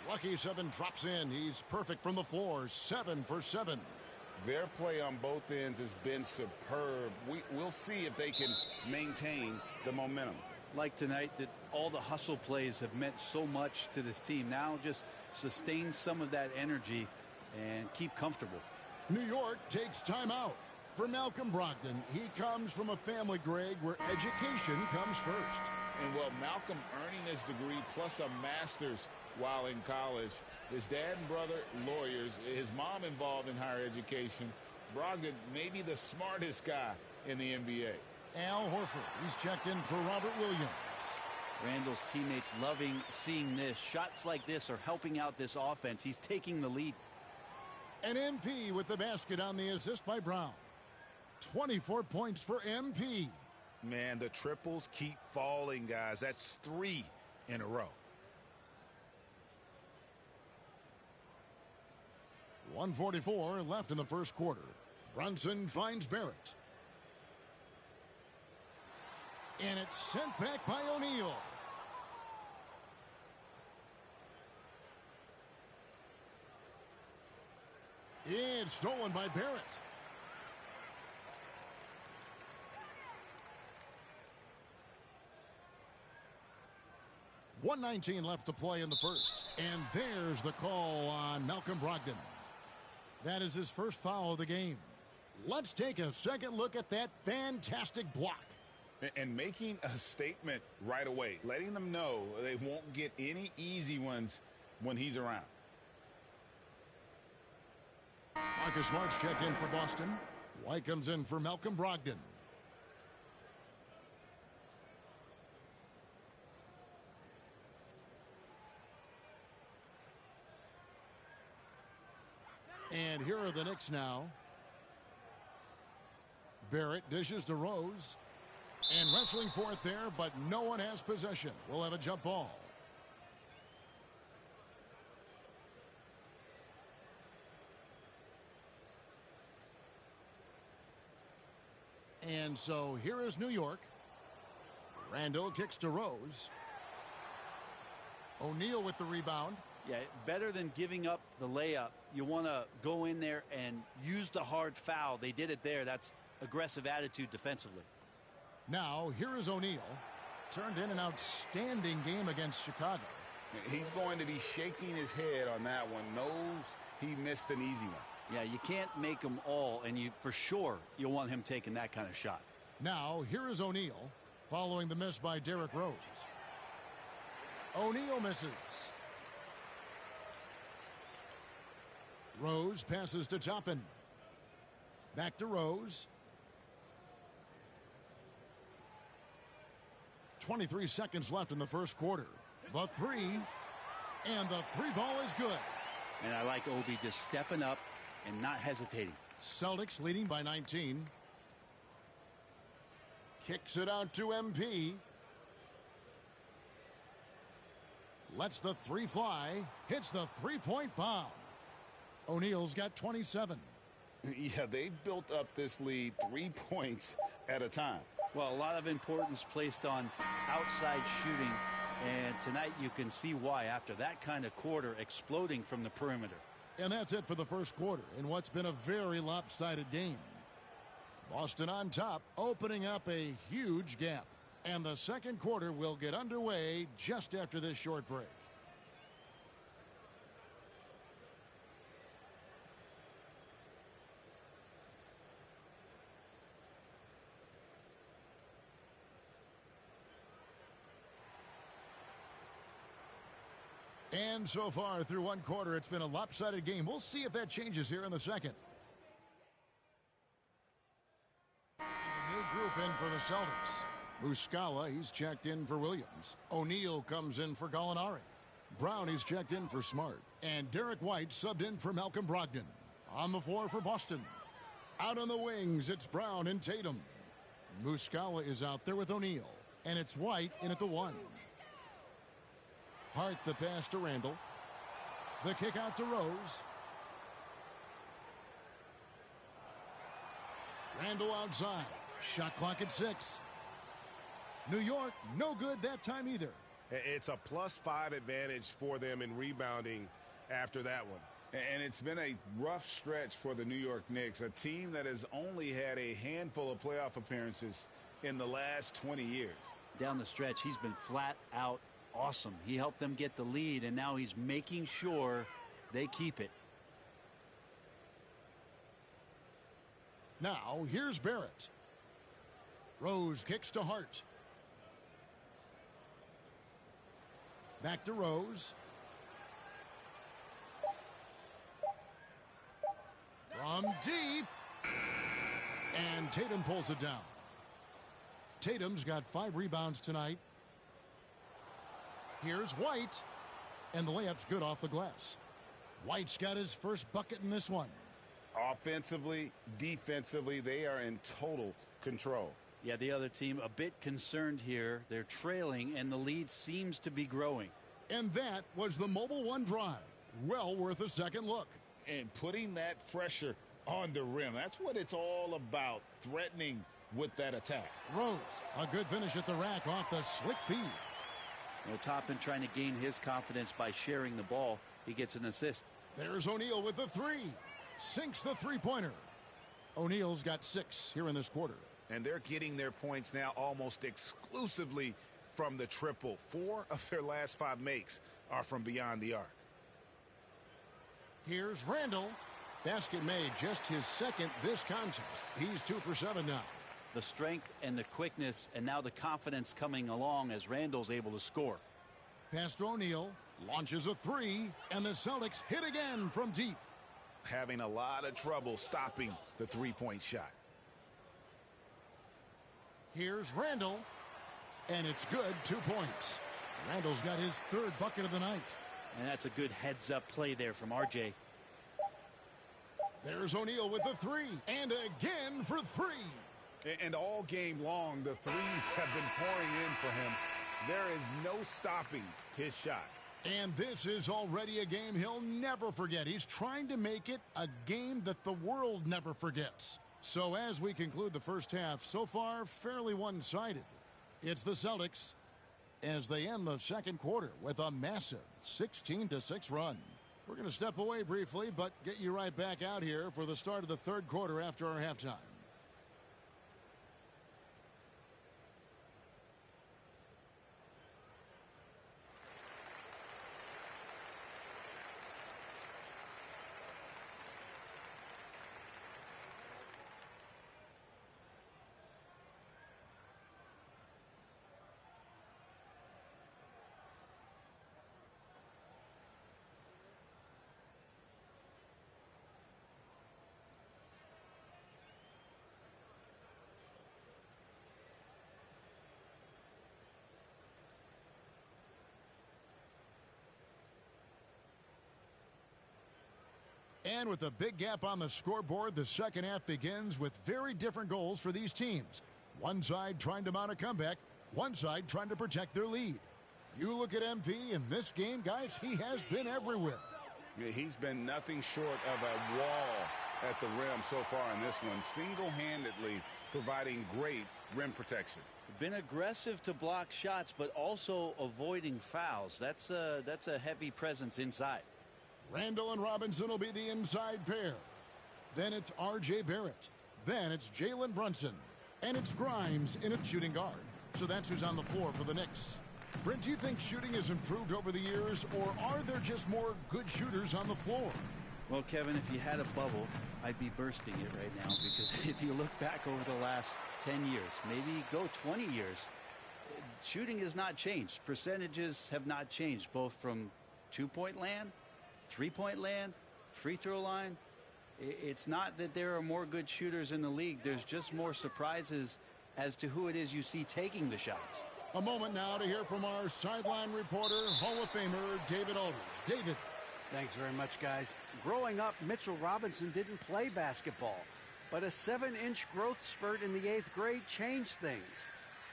Lucky 7 drops in. He's perfect from the floor. 7 for 7.
Their play on both ends has been superb. We'll see if they can maintain the momentum.
Like tonight, that all the hustle plays have meant so much to this team. Now just sustain some of that energy and keep comfortable.
New York takes timeout. For Malcolm Brogdon, he comes from a family, Greg, where education comes first.
And well, Malcolm earning his degree plus a master's while in college. His dad and brother, lawyers. His mom involved in higher education. Brogdon may be the smartest guy in the NBA.
Al Horford, he's checked in for Robert Williams.
Randall's teammates loving seeing this. Shots like this are helping out this offense. He's taking the lead.
And MP with the basket on the assist by Brown. 24 points for MP.
Man, the triples keep falling, guys. That's 3 in a row.
1:44 left in the first quarter. Brunson finds Barrett. And it's sent back by O'Neal. it's stolen by Barrett. .119 left to play in the first. And there's the call on Malcolm Brogdon. That is his first foul of the game. Let's take a second look at that fantastic block.
And making a statement right away, letting them know they won't get any easy ones when he's around.
Marcus Smart's checked in for Boston. White comes in for Malcolm Brogdon. And here are the Knicks now. Barrett dishes to Rose. And wrestling for it there, but no one has possession. We'll have a jump ball. And so here is New York. Randall kicks to Rose. O'Neal with the rebound.
Yeah, better than giving up the layup. You want to go in there and use the hard foul. They did it there. That's aggressive attitude defensively.
Now, here is O'Neal. Turned in an outstanding game against Chicago.
He's going to be shaking his head on that one. Knows he missed an easy one.
Yeah, you can't make them all, and for sure you'll want him taking that kind of shot.
Now, here is O'Neal, following the miss by Derrick Rose. O'Neal misses. Rose passes to Toppin. Back to Rose. 23 seconds left in the first quarter. The three, and the three ball is good.
And I like Obi just stepping up and not hesitating.
Celtics leading by 19. Kicks it out to MP. Lets the three fly. Hits the three-point bomb. O'Neal's got 27.
Yeah, they've built up this lead 3 points at a time.
Well, a lot of importance placed on outside shooting, and tonight you can see why after that kind of quarter exploding from the perimeter.
And that's it for the first quarter in what's been a very lopsided game. Boston on top, opening up a huge gap. And the second quarter will get underway just after this short break. And so far through one quarter, it's been a lopsided game. We'll see if that changes here in the second. And a new group in for the Celtics. Muscala, he's checked in for Williams. O'Neal comes in for Gallinari. Brown, he's checked in for Smart. And Derrick White subbed in for Malcolm Brogdon. On the floor for Boston. Out on the wings, it's Brown and Tatum. Muscala is out there with O'Neal. And it's White in at the one. Hart the pass to Randall. The kick out to Rose. Randall outside. Shot clock at 6. New York, no good that time either.
It's a +5 advantage for them in rebounding after that one.
And it's been a rough stretch for the New York Knicks, a team that has only had a handful of playoff appearances in the last 20 years.
Down the stretch, he's been flat out awesome. He helped them get the lead, and now he's making sure they keep it.
Now, here's Barrett. Rose kicks to Hart. Back to Rose. From deep. And Tatum pulls it down. Tatum's got 5 rebounds tonight. Here's White. And the layup's good off the glass. White's got his first bucket in this one.
Offensively, defensively, they are in total control.
Yeah, the other team a bit concerned here. They're trailing, and the lead seems to be growing.
And that was the Mobile One drive. Well worth a second look.
And putting that pressure on the rim. That's what it's all about, threatening with that attack.
Rose, a good finish at the rack off the slick feed.
Well, Toppin trying to gain his confidence by sharing the ball. He gets an assist.
There's O'Neal with the 3. sinks the three-pointer. O'Neal's got 6 here in this quarter.
And they're getting their points now almost exclusively from the triple. 4 of their last 5 makes are from beyond the arc.
Here's Randall. Basket made, just his second this contest. He's 2 for 7 now.
The strength and the quickness and now the confidence coming along as Randall's able to score.
Pass to O'Neal, launches a 3, and the Celtics hit again from deep.
Having a lot of trouble stopping the three-point shot.
Here's Randall, and it's good, 2 points. Randall's got his 3rd bucket of the night.
And that's a good heads-up play there from RJ.
There's O'Neal with the 3, and again for 3.
And all game long, the threes have been pouring in for him. There is no stopping his shot.
And this is already a game he'll never forget. He's trying to make it a game that the world never forgets. So as we conclude the first half, so far fairly one-sided. It's the Celtics as they end the second quarter with a massive 16-6 run. We're going to step away briefly, but get you right back out here for the start of the third quarter after our halftime. And with a big gap on the scoreboard, the second half begins with very different goals for these teams. One side trying to mount a comeback, one side trying to protect their lead. You look at MP in this game, guys, he has been everywhere.
Yeah, he's been nothing short of a wall at the rim so far in this one, single-handedly providing great rim protection.
Been aggressive to block shots, but also avoiding fouls. That's a heavy presence inside.
Randall and Robinson will be the inside pair. Then it's R.J. Barrett. Then it's Jalen Brunson. And it's Grimes in at shooting guard. So that's who's on the floor for the Knicks. Brent, do you think shooting has improved over the years, or are there just more good shooters on the floor?
Well, Kevin, if you had a bubble, I'd be bursting it right now, because if you look back over the last 10 years, maybe go 20 years, shooting has not changed. Percentages have not changed, both from two-point land, three-point land, free throw line. It's not that there are more good shooters in the league. There's just more surprises as to who it is you see taking the shots.
A moment now to hear from our sideline reporter, Hall of Famer David Aldridge. David.
Thanks very much, guys. Growing up, Mitchell Robinson didn't play basketball, but a 7-inch growth spurt in the 8th grade changed things.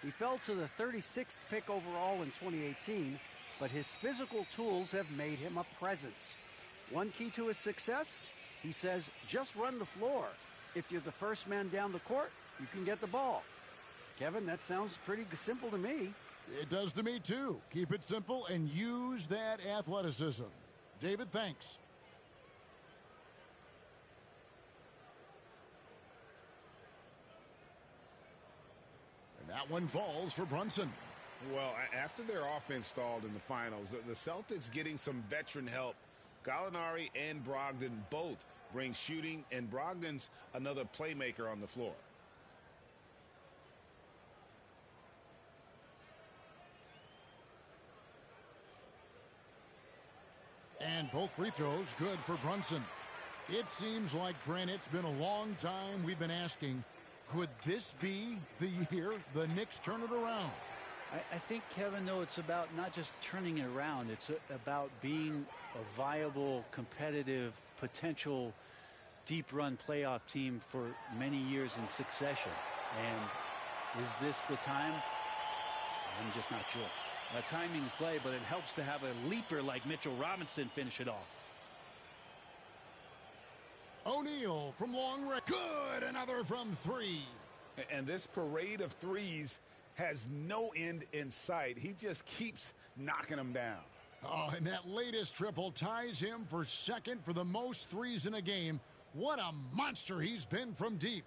He fell to the 36th pick overall in 2018, but his physical tools have made him a presence. One key to his success? He says, just run the floor. If you're the first man down the court, you can get the ball. Kevin, that sounds pretty simple to me.
It does to me, too. Keep it simple and use that athleticism. David, thanks. And that one falls for Brunson.
Well, after their offense stalled in the finals, the Celtics getting some veteran help. Gallinari and Brogdon both bring shooting, and Brogdon's another playmaker on the floor.
And both free throws good for Brunson. It seems like, Brent, it's been a long time we've been asking, could this be the year the Knicks turn it around?
I think, Kevin, though, it's about not just turning it around. It's about being a viable, competitive, potential deep-run playoff team for many years in succession. And is this the time? I'm just not sure. A timing play, but it helps to have a leaper like Mitchell Robinson finish it off.
O'Neal from long range. Good, another from 3.
And this parade of threes has no end in sight. He just keeps knocking them down.
Oh, and that latest triple ties him for second for the most threes in a game What a monster he's been from deep.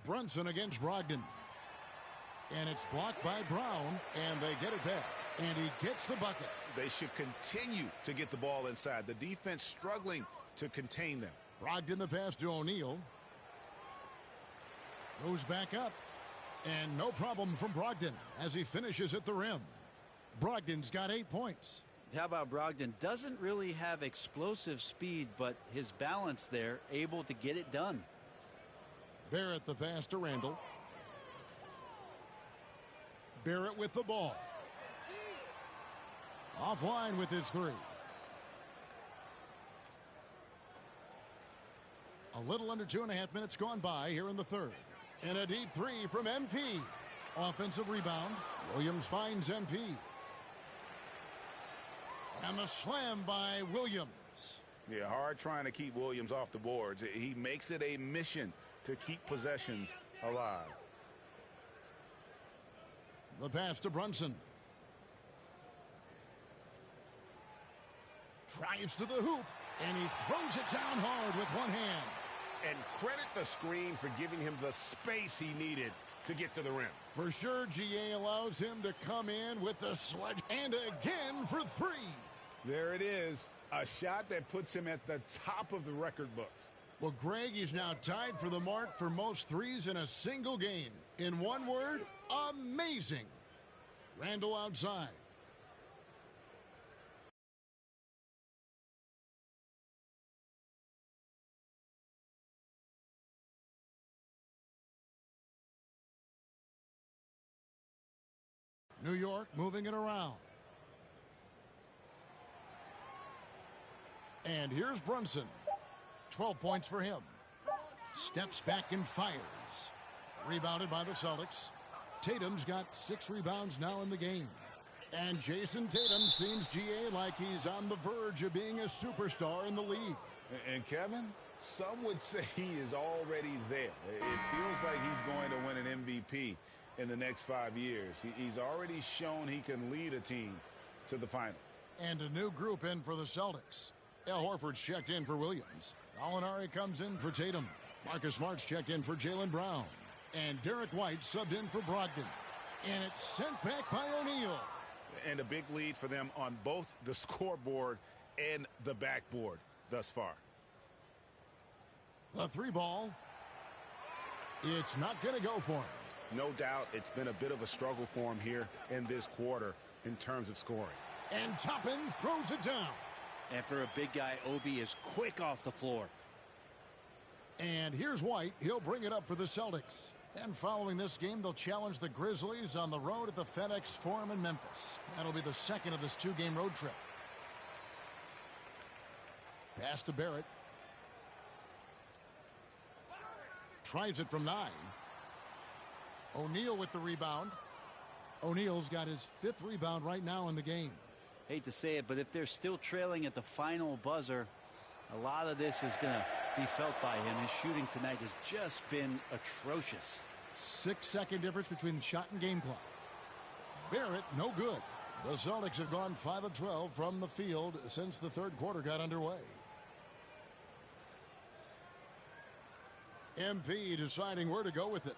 Brunson against Brogdon. And it's blocked by Brown, and they get it back. And he gets the bucket.
They should continue to get the ball inside. The defense struggling to contain them.
Brogdon the pass to O'Neal. Goes back up. And no problem from Brogdon as he finishes at the rim. Brogdon's got 8 points.
How about Brogdon? Doesn't really have explosive speed, but his balance there, able to get it done.
Barrett the pass to Randall. Barrett with the ball. Offline with his 3. A little under 2.5 minutes gone by here in the third. And a deep 3 from MP. Offensive rebound. Williams finds MP. And the slam by Williams.
Yeah, hard trying to keep Williams off the boards. He makes it a mission to keep possessions alive.
The pass to Brunson. Drives to the hoop, and he throws it down hard with one hand.
And credit the screen for giving him the space he needed to get to the rim.
For sure, GA allows him to come in with the sledge. And again for 3.
There it is. A shot that puts him at the top of the record books.
Well, Greg is now tied for the mark for most threes in a single game. In one word, amazing. Randall outside. New York moving it around. And here's Brunson. 12 points for him. Steps back and fires. Rebounded by the Celtics. Tatum's got 6 rebounds now in the game. And Jason Tatum seems, GA, like he's on the verge of being a superstar in the league.
And Kevin, some would say he is already there. It feels like he's going to win an MVP in the next 5 years. He's already shown he can lead a team to the finals.
And a new group in for the Celtics. Al Horford's checked in for Williams. Gallinari comes in for Tatum. Marcus Smart's checked in for Jaylen Brown. And Derek White subbed in for Brogdon. And it's sent back by O'Neal.
And a big lead for them on both the scoreboard and the backboard thus far.
The 3 ball. It's not going to go for him.
No doubt it's been a bit of a struggle for him here in this quarter in terms of scoring.
And Toppin throws it down.
And for a big guy, Obi is quick off the floor.
And here's White. He'll bring it up for the Celtics. And following this game, they'll challenge the Grizzlies on the road at the FedEx Forum in Memphis. That'll be the second of this 2-game road trip. Pass to Barrett. Tries it from 9. O'Neal with the rebound. O'Neal's got his 5th rebound right now in the game.
Hate to say it, but if they're still trailing at the final buzzer, a lot of this is going to be felt by him. His shooting tonight has just been atrocious.
6-second difference between the shot and game clock. Barrett, no good. The Celtics have gone 5 of 12 from the field since the third quarter got underway. MP deciding where to go with it.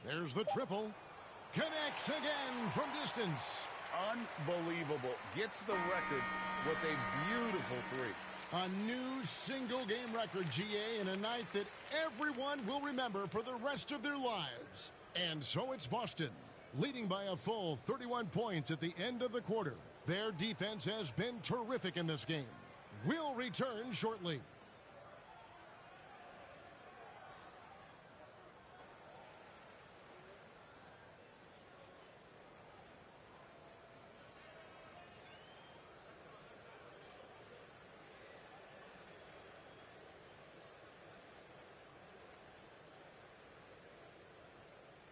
There's the triple. Connects again from distance.
Unbelievable. Gets the record with a beautiful 3.
A new single-game record, GA, in a night that everyone will remember for the rest of their lives. And so it's Boston, leading by a full 31 points at the end of the quarter. Their defense has been terrific in this game. We'll return shortly.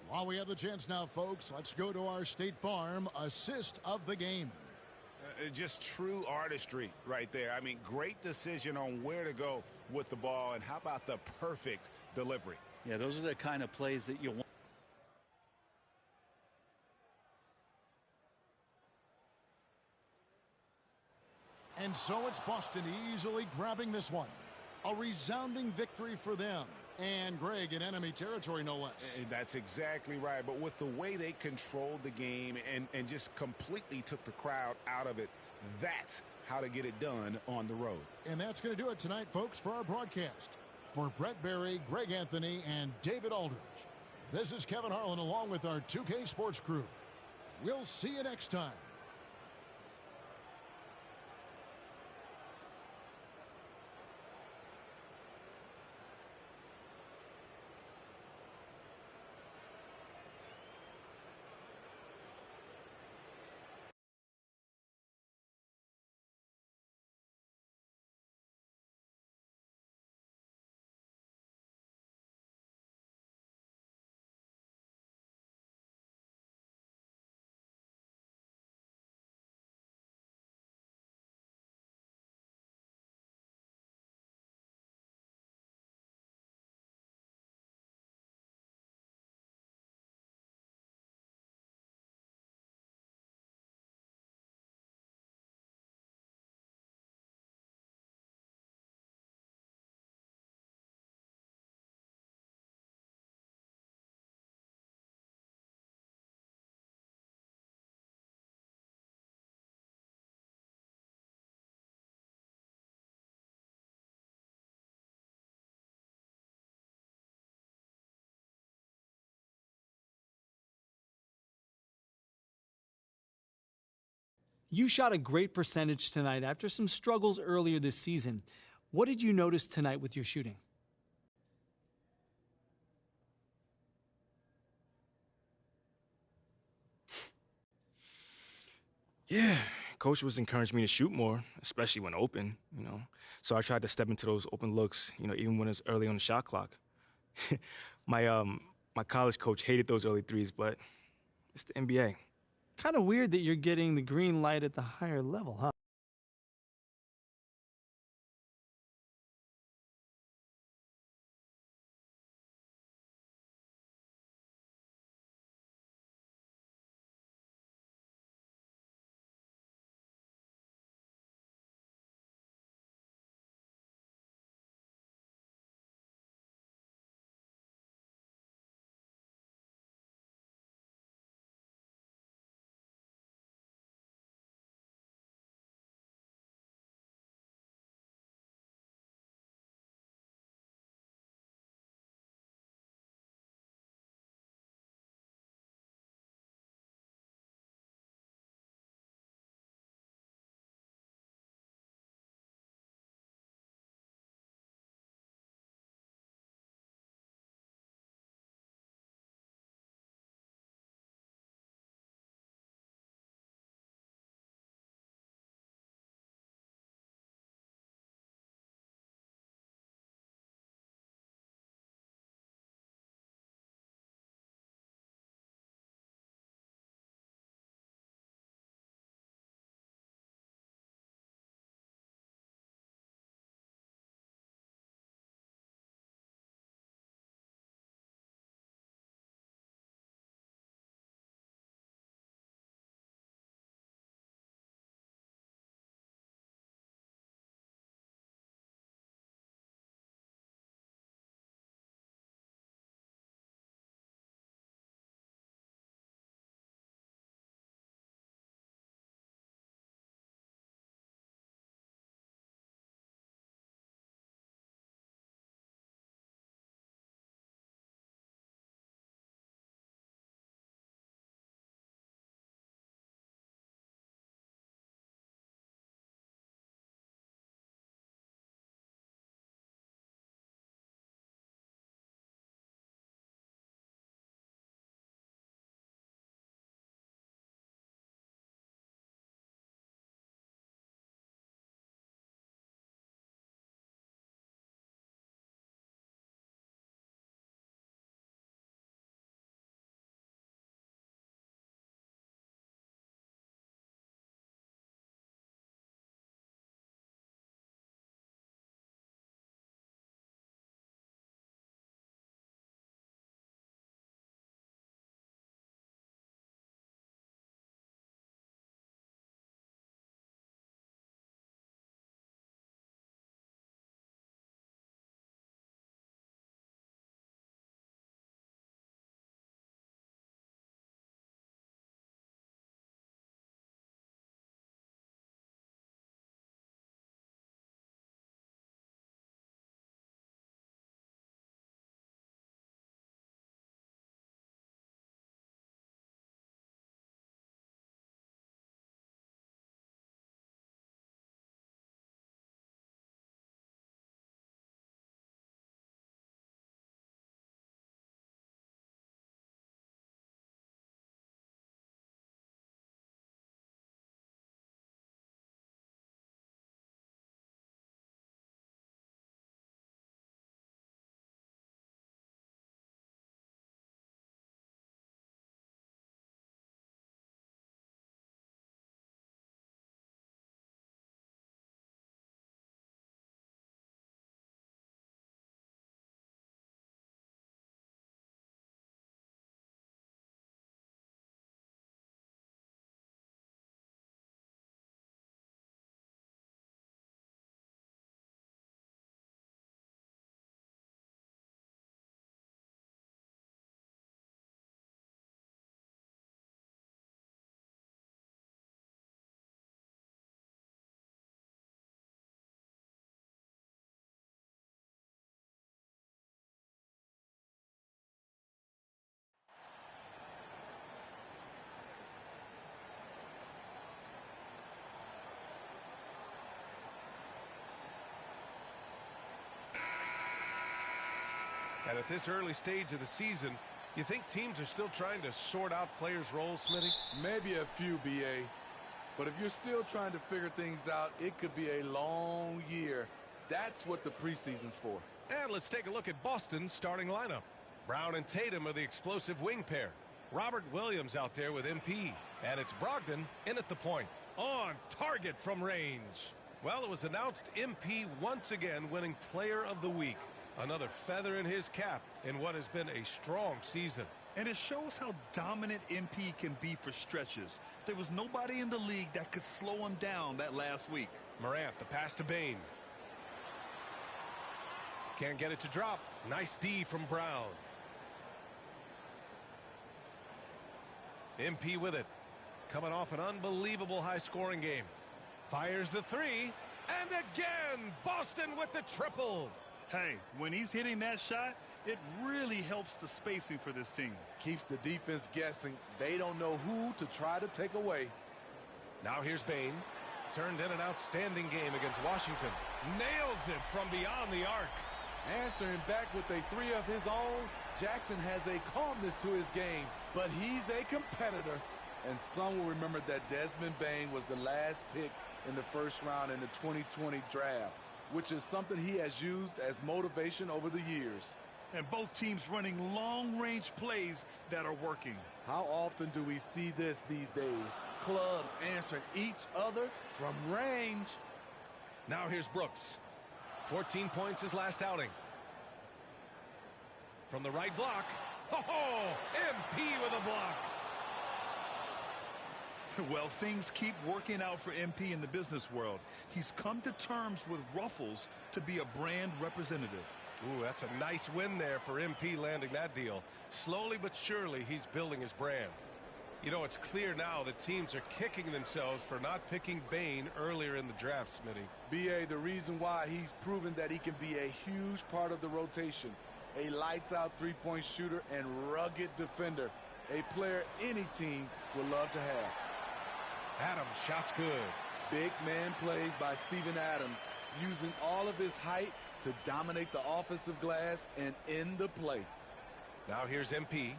While we have the chance now, folks, let's go to our State Farm assist of the game.
Just true artistry right there. I mean, great decision on where to go with the ball, and how about the perfect delivery.
Yeah, those are the kind of plays that you want.
And so it's Boston easily grabbing this one. A resounding victory for them. And Greg in enemy territory, no less.
That's exactly right. But with the way they controlled the game and just completely took the crowd out of it, that's how to get it done on the road.
And that's going to do it tonight, folks, for our broadcast. For Brett Barry, Greg Anthony, and David Aldridge, this is Kevin Harlan along with our 2K Sports crew. We'll see you next time.
You shot a great percentage tonight after some struggles earlier this season. What did you notice tonight with your shooting?
Yeah, coach was encouraging me to shoot more, especially when open, So I tried to step into those open looks, even when it's early on the shot clock. My college coach hated those early threes, but it's the NBA.
Kind of weird that you're getting the green light at the higher level, huh?
And at this early stage of the season, you think teams are still trying to sort out players' roles, Smitty?
Maybe a few, B.A. But if you're still trying to figure things out, it could be a long year. That's what the preseason's for.
And let's take a look at Boston's starting lineup. Brown and Tatum are the explosive wing pair. Robert Williams out there with MP. And it's Brogdon in at the point. On target from range. Well, it was announced MP once again winning Player of the Week. Another feather in his cap in what has been a strong season.
And it shows how dominant MP can be for stretches. There was nobody in the league that could slow him down that last week.
Morant, the pass to Bane. Can't get it to drop. Nice D from Brown. MP with it. Coming off an unbelievable high-scoring game. Fires the three. And again, Boston with the triple.
Hey, when he's hitting that shot, it really helps the spacing for this team.
Keeps the defense guessing. They don't know who to try to take away.
Now here's Bane. Turned in an outstanding game against Washington. Nails it from beyond the arc.
Answering back with a three of his own, Jackson has a calmness to his game, but he's a competitor. And some will remember that Desmond Bane was the last pick in the first round in the 2020 draft, which is something he has used as motivation over the years.
And both teams running long-range plays that are working.
How often do we see this these days? Clubs answering each other from range.
Now here's Brooks. 14 points his last outing. From the right block. Oh, MP with a block.
Well, things keep working out for MP in the business world. He's come to terms with Ruffles to be a brand representative.
Ooh, that's a nice win there for MP landing that deal. Slowly but surely, he's building his brand. You know, it's clear now that teams are kicking themselves for not picking Bane earlier in the draft, Smitty.
B.A., the reason why he's proven that he can be a huge part of the rotation. A lights-out three-point shooter and rugged defender. A player any team would love to have.
Adams, shot's good.
Big man plays by Steven Adams, using all of his height to dominate the offensive glass and end the play.
Now here's MP.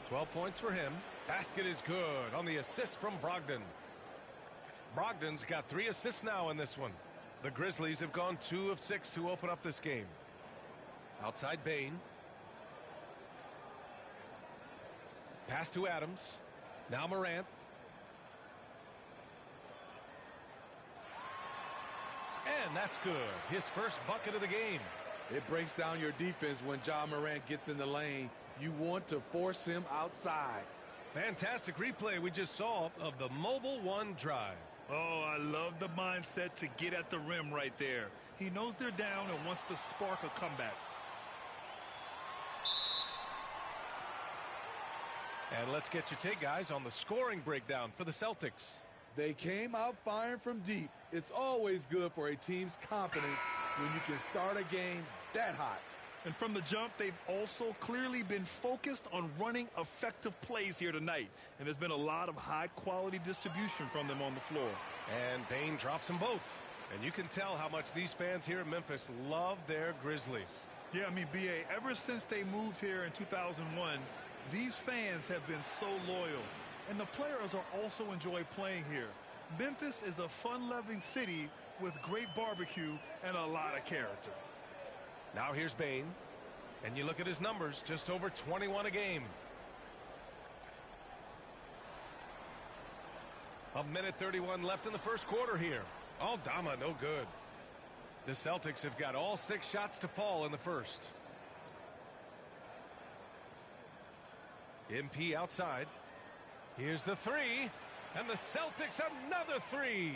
12 points for him. Basket is good on the assist from Brogdon. Brogdon's got 3 assists now in this one. The Grizzlies have gone 2 of 6 to open up this game. Outside Bane. Pass to Adams. Now Morant. And that's good. His first bucket of the game.
It breaks down your defense when Ja Morant gets in the lane. You want to force him outside.
Fantastic replay we just saw of the Mobile One drive.
Oh, I love the mindset to get at the rim right there. He knows they're down and wants to spark a comeback.
And let's get your take, guys, on the scoring breakdown for the Celtics.
They came out firing from deep. It's always good for a team's confidence when you can start a game that hot.
And from the jump, they've also clearly been focused on running effective plays here tonight. And there's been a lot of high-quality distribution from them on the floor.
And Bane drops them both. And you can tell how much these fans here in Memphis love their Grizzlies.
Yeah, I mean, B.A., ever since they moved here in 2001, these fans have been so loyal. And the players are also enjoy playing here. Memphis is a fun-loving city with great barbecue and a lot of character.
Now here's Bane. And you look at his numbers, just over 21 a game. A minute 31 left in the first quarter here. Aldama, no good. The Celtics have got all 6 shots to fall in the first. MP outside. Here's the 3. And the Celtics another 3.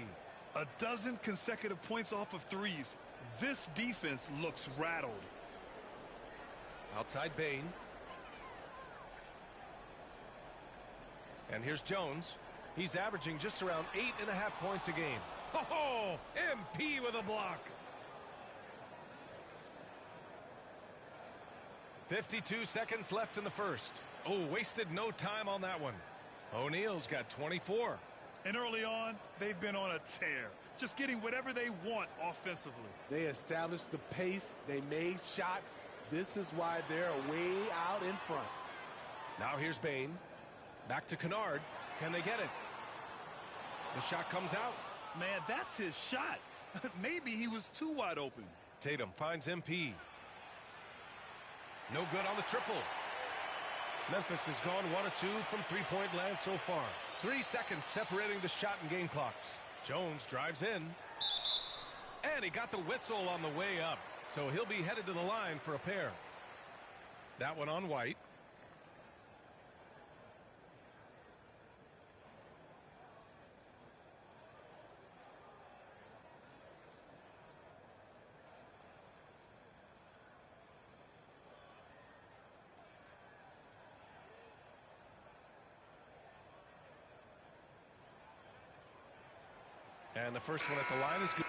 A dozen consecutive points off of threes. This defense looks rattled.
Outside Bane. And here's Jones. He's averaging just around 8.5 points a game. Oh, MP with a block. 52 seconds left in the first. Oh, wasted no time on that one. O'Neal's got 24.
And early on, they've been on a tear, just getting whatever they want offensively.
They established the pace. They made shots. This is why they're way out in front.
Now here's Bane. Back to Kennard. Can they get it? The shot comes out.
Man, that's his shot. Maybe he was too wide open.
Tatum finds MP. No good on the triple. Memphis has gone 1 of 2 from three-point land so far. 3 seconds separating the shot and game clocks. Jones drives in. And he got the whistle on the way up. So he'll be headed to the line for a pair. That one on White. And the first one at the line is good.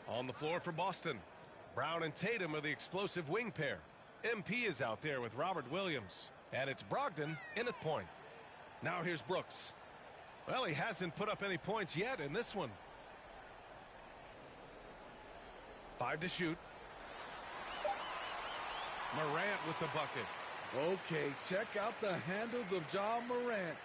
On the floor for Boston. Brown and Tatum are the explosive wing pair. MP is out there with Robert Williams. And it's Brogdon in at point. Now here's Brooks. Well, he hasn't put up any points yet in this one. 5 to shoot. Morant with the bucket.
Okay, check out the handles of Ja Morant.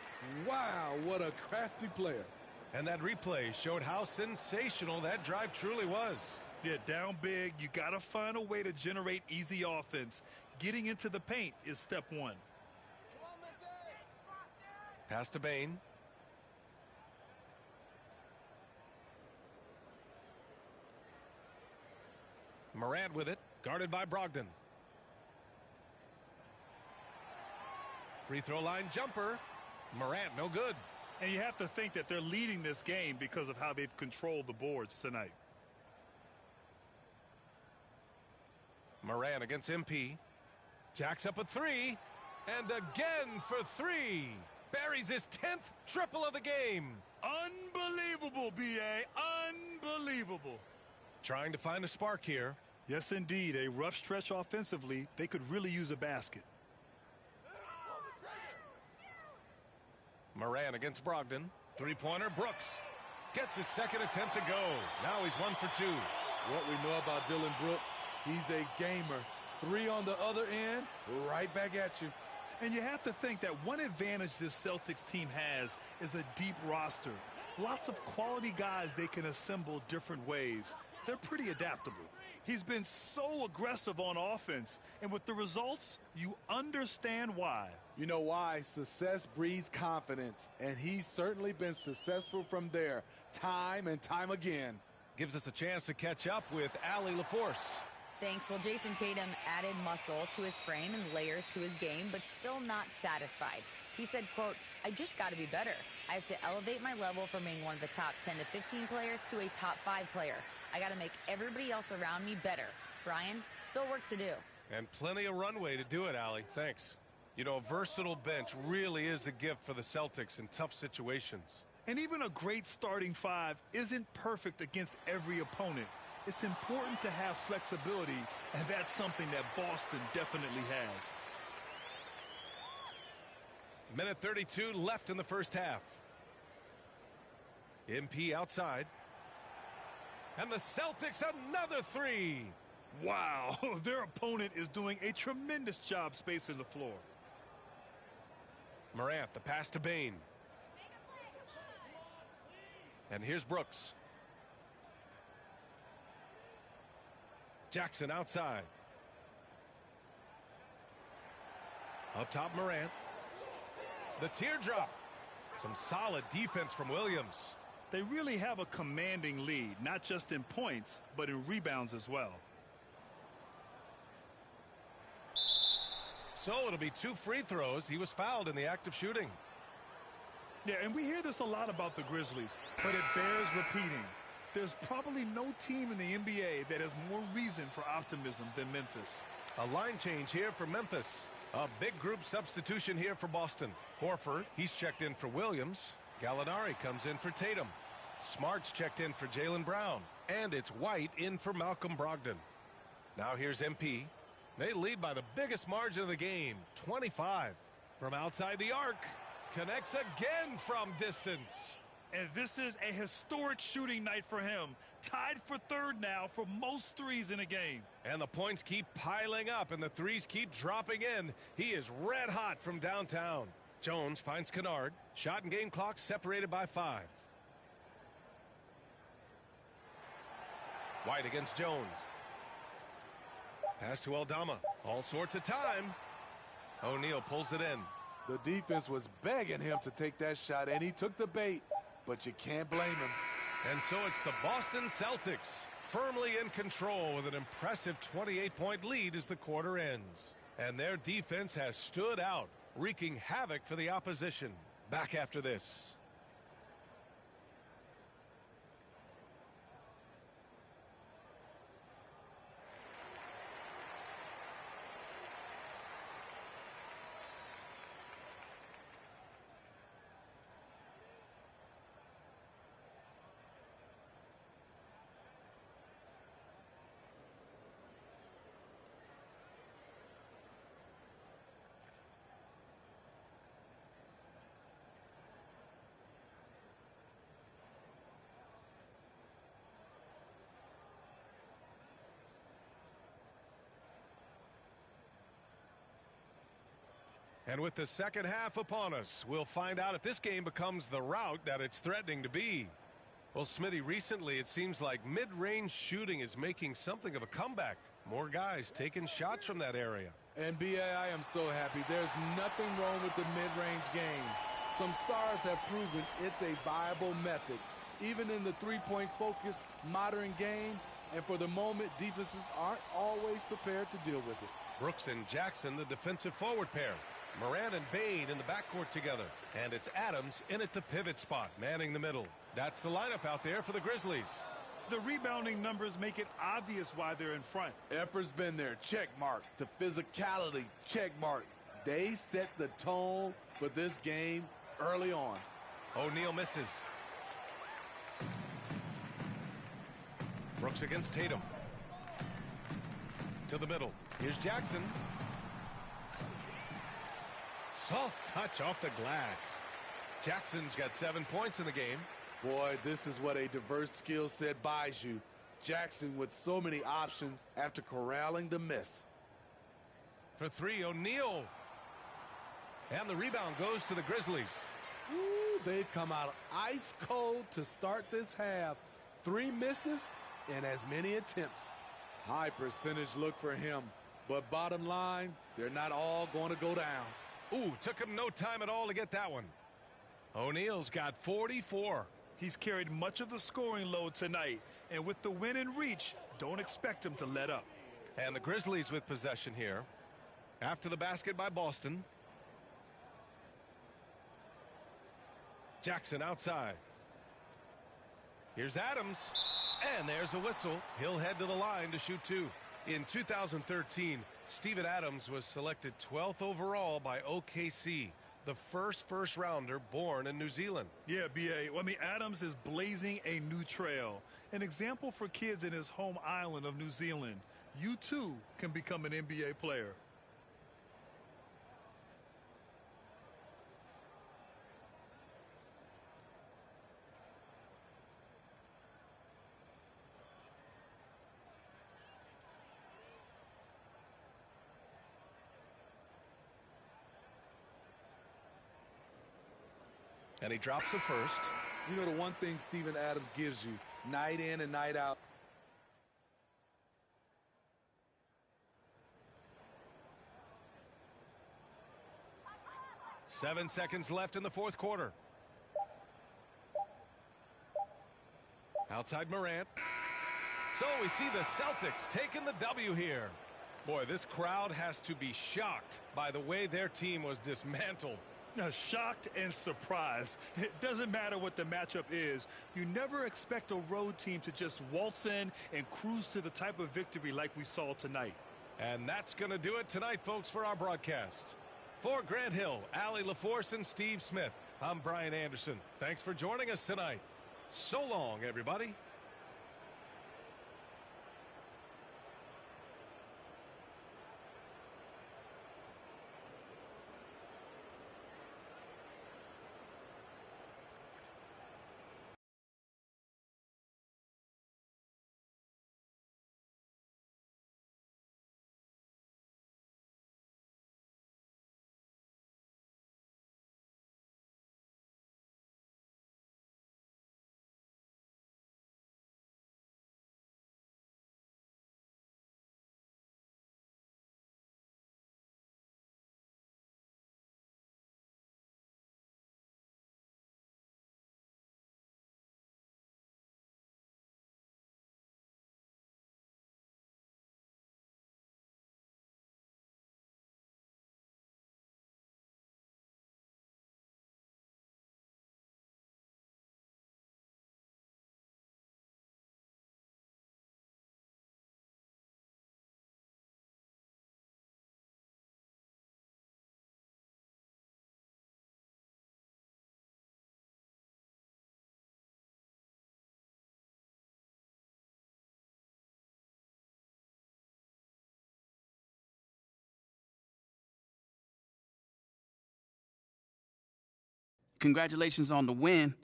Wow, what a crafty player.
And that replay showed how sensational that drive truly was.
Yeah, down big, you got to find a way to generate easy offense. Getting into the paint is step one.
Pass to Bane. Morant with it, guarded by Brogdon. Free throw line jumper. Morant, no good.
And you have to think that they're leading this game because of how they've controlled the boards tonight.
Morant against MP. Jacks up a 3. And again for 3. Buries his 10th triple of the game.
Unbelievable, B.A. Unbelievable.
Trying to find a spark here.
Yes, indeed. A rough stretch offensively. They could really use a basket.
Morant against Brogdon. Three-pointer, Brooks. Gets his second attempt to go. Now he's 1 for 2.
What we know about Dillon Brooks, he's a gamer. 3 on the other end, right back at you.
And you have to think that one advantage this Celtics team has is a deep roster. Lots of quality guys they can assemble different ways. They're pretty adaptable. He's been so aggressive on offense, and with the results, you understand why.
You know why? Success breeds confidence, and he's certainly been successful from there, time and time again.
Gives us a chance to catch up with Allie LaForce.
Thanks. Well, Jason Tatum added muscle to his frame and layers to his game, but still not satisfied. He said, quote, I just got to be better. I have to elevate my level from being one of the top 10 to 15 players to a top 5 player. I got to make everybody else around me better. Brian, still work to do.
And plenty of runway to do it, Allie. Thanks. You know, a versatile bench really is a gift for the Celtics in tough situations.
And even a great starting 5 isn't perfect against every opponent. It's important to have flexibility, and that's something that Boston definitely has.
Minute 32 left in the first half. MP outside. And the Celtics another 3.
Wow, their opponent is doing a tremendous job spacing the floor.
Morant, the pass to Bane. And here's Brooks. Jackson outside. Up top, Morant. The teardrop. Some solid defense from Williams.
They really have a commanding lead, not just in points, but in rebounds as well.
So it'll be 2 free throws. He was fouled in the act of shooting.
Yeah, and we hear this a lot about the Grizzlies, but it bears repeating. There's probably no team in the NBA that has more reason for optimism than Memphis.
A line change here for Memphis. A big group substitution here for Boston. Horford, he's checked in for Williams. Gallinari comes in for Tatum. Smart's checked in for Jaylen Brown. And it's White in for Malcolm Brogdon. Now here's MP. They lead by the biggest margin of the game, 25. From outside the arc, connects again from distance.
And this is a historic shooting night for him. Tied for third now for most threes in a game.
And the points keep piling up and the threes keep dropping in. He is red hot from downtown. Jones finds Kennard. Shot and game clock separated by 5. White against Jones. Pass to Aldama. All sorts of time. O'Neal pulls it in.
The defense was begging him to take that shot, and he took the bait, but you can't blame him.
And so it's the Boston Celtics firmly in control with an impressive 28-point lead as the quarter ends. And their defense has stood out, wreaking havoc for the opposition. Back after this. And with the second half upon us, we'll find out if this game becomes the rout that it's threatening to be. Well, Smitty, recently it seems like mid-range shooting is making something of a comeback. More guys taking shots from that area.
And B.A., I am so happy. There's nothing wrong with the mid-range game. Some stars have proven it's a viable method, even in the three-point focused modern game. And for the moment, defenses aren't always prepared to deal with it.
Brooks and Jackson, the defensive forward pair. Morant and Bane in the backcourt together. And it's Adams in at the pivot spot, manning the middle. That's the lineup out there for the Grizzlies.
The rebounding numbers make it obvious why they're in front.
Effort's been there, check mark. The physicality, check mark. They set the tone for this game early on.
O'Neal misses. Brooks against Tatum. To the middle. Here's Jackson. Soft touch off the glass. Jackson's got 7 points in the game.
Boy, this is what a diverse skill set buys you. Jackson with so many options after corralling the miss.
For 3, O'Neal. And the rebound goes to the Grizzlies.
Ooh, they've come out ice cold to start this half. 3 misses and as many attempts. High percentage look for him. But bottom line, they're not all going to go down.
Ooh, took him no time at all to get that one. O'Neal's got 44.
He's carried much of the scoring load tonight. And with the win in reach, don't expect him to let up.
And the Grizzlies with possession here. After the basket by Boston. Jackson outside. Here's Adams. And there's a whistle. He'll head to the line to shoot 2. In 2013, Steven Adams was selected 12th overall by OKC, the first rounder born in New Zealand.
Yeah, B.A. I mean, Adams is blazing a new trail. An example for kids in his home island of New Zealand. You, too, can become an NBA player.
And he drops the first.
You know the one thing Steven Adams gives you, night in and night out.
Seven seconds left in the fourth quarter. Outside Morant. So we see the Celtics taking the W here. Boy, this crowd has to be shocked by the way their team was dismantled.
Shocked and surprised. It doesn't matter what the matchup is. You never expect a road team to just waltz in and cruise to the type of victory like we saw tonight.
And that's going to do it tonight, folks, for our broadcast. For Grant Hill, Allie LaForce, and Steve Smith, I'm Brian Anderson. Thanks for joining us tonight. So long, everybody.
congratulations on the win.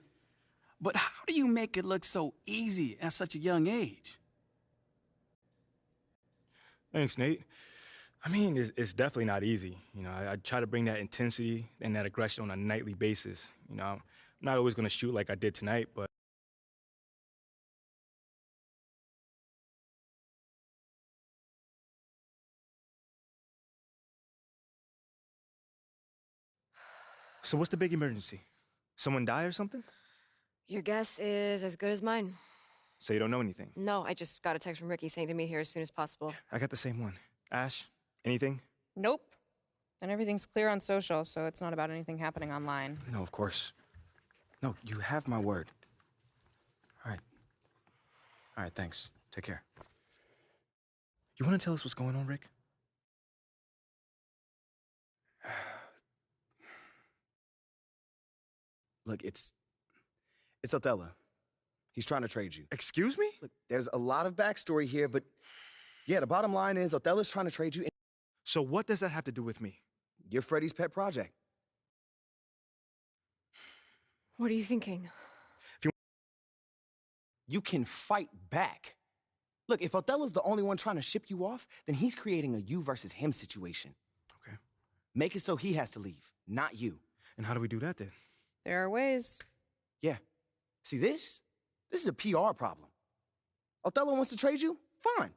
But how do you make it look so easy at such a young age?
Thanks, Nate. I mean, it's definitely not easy. You know, I try to bring that intensity and that aggression on a nightly basis. You know, I'm not always going to shoot like I did tonight, but so what's the big emergency? Someone die or something?
Your guess is as good as mine.
So you don't know anything?
No, I just got a text from Ricky saying to meet here as soon as possible.
I got the same one. Ash, anything?
Nope. And everything's clear on social, so it's not about anything happening online.
No, of course. No, you have my word. All right. All right, thanks. Take care.
You want to tell us what's going on, Rick?
Look, it's Othello. He's trying to trade you.
Excuse me?
Look, there's a lot of backstory here, but yeah, the bottom line is Othello's trying to trade you.
So what does that have to do with me?
You're Freddie's pet project.
What are you thinking?
You can fight back. Look, if Othello's the only one trying to ship you off, then he's creating a you versus him situation.
Okay.
Make it so he has to leave, not you.
And how do we do that then?
There are ways.
Yeah. See, this is a PR problem. Othello wants to trade you? Fine.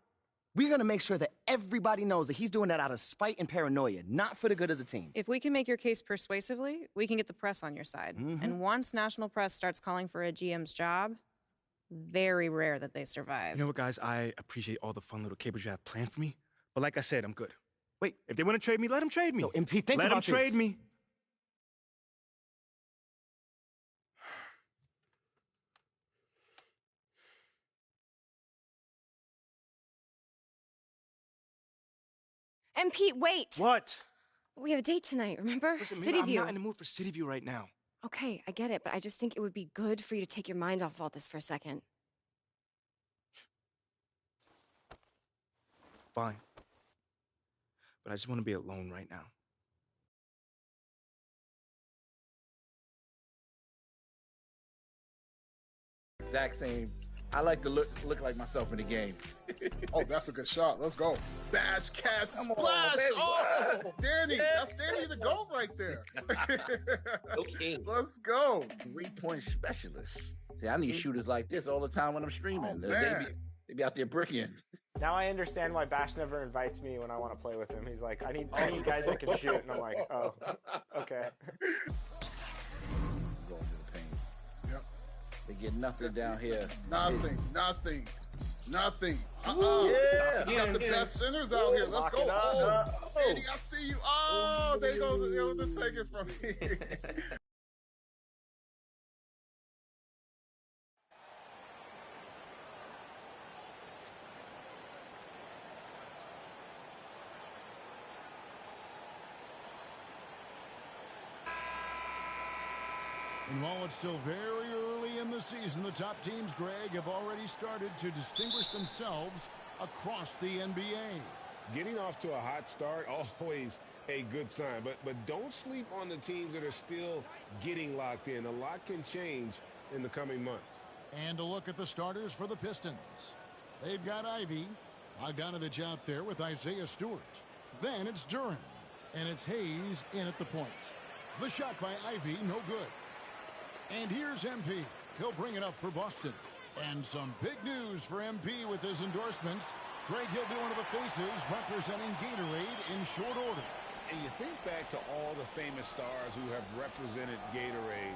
We're going to make sure that everybody knows that he's doing that out of spite and paranoia, not for the good of the team.
If we can make your case persuasively, we can get the press on your side.
Mm-hmm.
And once national press starts calling for a GM's job, very rare that they survive.
You know what, guys? I appreciate all the fun little capers you have planned for me. But like I said, I'm good. Wait, if they want to trade me, let them trade me.
No, MP, think
let
about
them trade
this.
me.
And Pete, wait!
What?
We have a date tonight, remember?
Listen,
City
man,
View.
I'm not in the mood for City View right now.
Okay, I get it, but I just think it would be good for you to take your mind off all this for a second.
Fine. But I just want to be alone right now.
Exact same. I like to look like myself in the game.
Oh, that's a good shot. Let's go. Bash, cast,
Come on,
splash.
baby.
Oh, Danny. That's Danny the goal right there.
Okay.
Let's go.
3-point specialist. See, I need shooters like this all the time when I'm streaming.
Oh, man.
They be out there bricking.
Now I understand why Bash never invites me when I want to play with him. He's like, I need guys that can shoot. And I'm like, oh, okay.
Going to the paint.
Yep.
They get nothing down here.
Nothing.
Yeah.
You got the best centers out here. Let's go. Oh, Danny, I see you. Oh, they go to take it from me.
And while it's still very early in the season, the top teams, Greg, have already started to distinguish themselves across the NBA.
Getting off to a hot start, always a good sign. But don't sleep on the teams that are still getting locked in. A lot can change in the coming months.
And a look at the starters for the Pistons. They've got Ivy, Bogdanovich out there with Isaiah Stewart. Then it's Duren, and it's Hayes in at the point. The shot by Ivy, no good. And here's MP. He'll bring it up for Boston. And some big news for MP with his endorsements. Greg, he'll be one of the faces representing Gatorade in short order.
And you think back to all the famous stars who have represented Gatorade.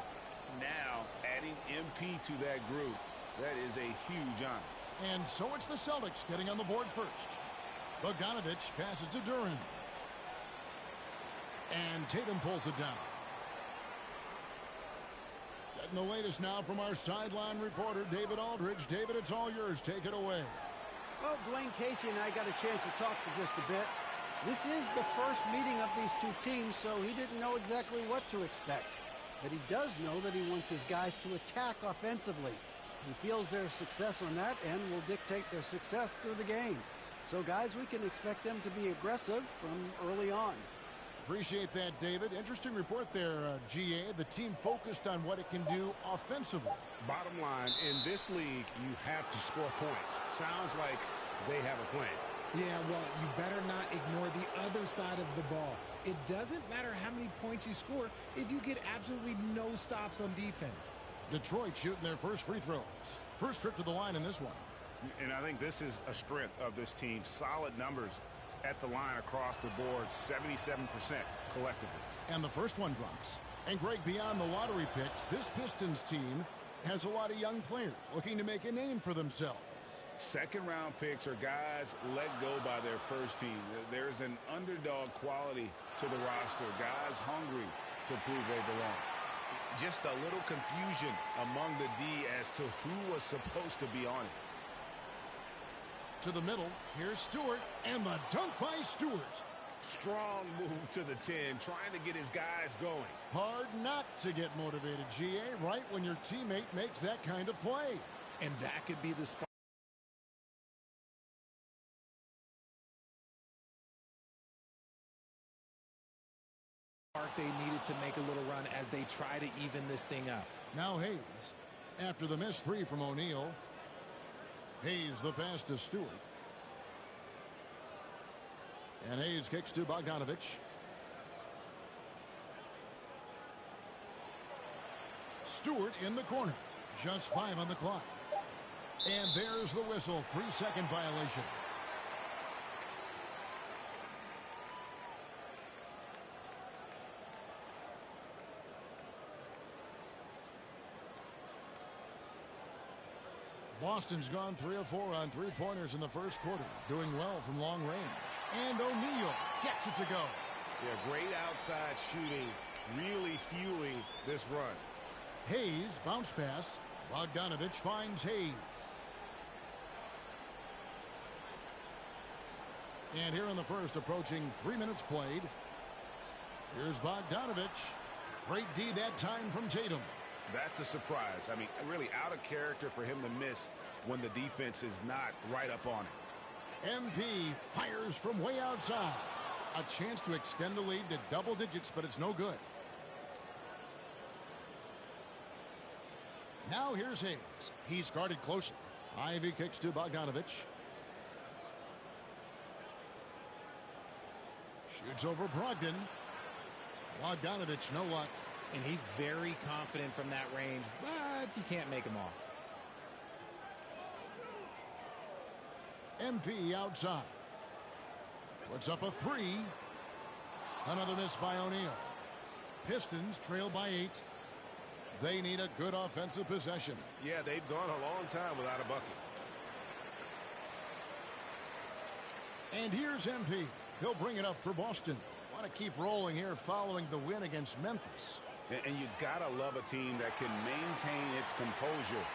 Now, adding MP to that group, that is a huge honor.
And so it's the Celtics getting on the board first. Bogdanovich passes to Duren. And Tatum pulls it down. Getting the latest now from our sideline reporter, David Aldridge. David, it's all yours. Take it away.
Well, Dwayne Casey and I got a chance to talk for just a bit. This is the first meeting of these two teams, so he didn't know exactly what to expect. But he does know that he wants his guys to attack offensively. He feels their success on that end will dictate their success through the game. So, guys, we can expect them to be aggressive from early on.
Appreciate that, David. Interesting report there, GA. The team focused on what it can do offensively.
Bottom line, in this league, you have to score points. Sounds like they have a plan.
Yeah, well, you better not ignore the other side of the ball. It doesn't matter how many points you score if you get absolutely no stops on defense.
Detroit shooting their first free throws. First trip to the line in this one.
And I think this is a strength of this team. Solid numbers at the line across the board, 77% collectively.
And the first one drops. And Greg, beyond the lottery picks, this Pistons team has a lot of young players looking to make a name for themselves.
Second-round picks are guys let go by their first team. There's an underdog quality to the roster. Guys hungry to prove they belong. Just a little confusion among the D as to who was supposed to be on it.
To the middle, here's Stewart, and the dunk by Stewart.
Strong move to the 10, trying to get his guys going.
Hard not to get motivated, GA, right when your teammate makes that kind of play.
And that could be the spot they needed to make a little run as they try to even this thing up.
Now Hayes, after the missed three from O'Neal. Hayes the pass to Stewart. And Hayes kicks to Bogdanovich. Stewart in the corner. Just 5 on the clock. And there's the whistle. 3-second violation. Boston's gone 3 of 4 on three-pointers in the first quarter. Doing well from long range. And O'Neal gets it to go.
Yeah, great outside shooting, really fueling this run.
Hayes, bounce pass. Bogdanovich finds Hayes. And here in the first, approaching 3 minutes played. Here's Bogdanovich. Great D that time from Tatum.
That's a surprise. I mean, really out of character for him to miss when the defense is not right up on it.
MP fires from way outside. A chance to extend the lead to double digits, but it's no good. Now here's Hayes. He's guarded closely. Ivy kicks to Bogdanovich. Shoots over Brogdon. Bogdanovich, no luck.
And he's very confident from that range, but he can't make them all.
MP outside. Puts up a 3. Another miss by O'Neal. Pistons trail by 8. They need a good offensive possession.
Yeah, they've gone a long time without a bucket.
And here's MP. He'll bring it up for Boston. Want to keep rolling here following the win against Memphis.
And you gotta love a team that can maintain its composure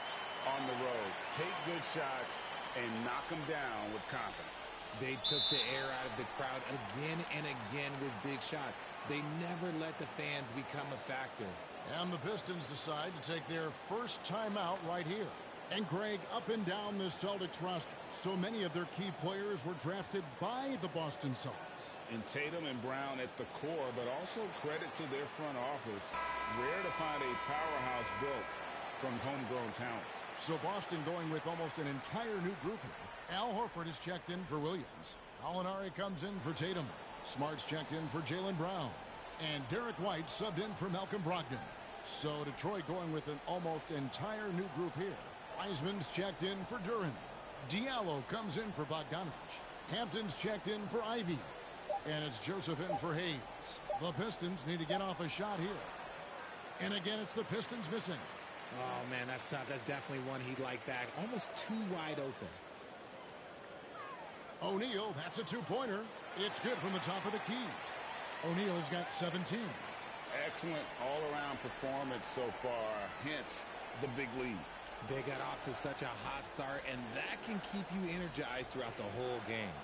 on the road. Take good shots and knock them down with confidence.
They took the air out of the crowd again and again with big shots. They never let the fans become a factor.
And the Pistons decide to take their first timeout right here. And Greg, up and down the Celtics roster, so many of their key players were drafted by the Boston Celtics.
And Tatum and Brown at the core, but also credit to their front office. Rare to find a powerhouse built from homegrown talent.
So Boston going with almost an entire new group here. Al Horford is checked in for Williams. Gallinari comes in for Tatum. Smart's checked in for Jaylen Brown. And Derek White subbed in for Malcolm Brogdon. So Detroit going with an almost entire new group here. Wiseman's checked in for Duren. Diallo comes in for Bogdanovich. Hampton's checked in for Ivy. And it's Joseph in for Hayes. The Pistons need to get off a shot here. And again, it's the Pistons missing.
Oh, man, that's tough. That's definitely one he'd like back. Almost too wide open.
O'Neal, that's a two-pointer. It's good from the top of the key. O'Neal's got 17.
Excellent all-around performance so far, hence the big lead.
They got off to such a hot start, and that can keep you energized throughout the whole game.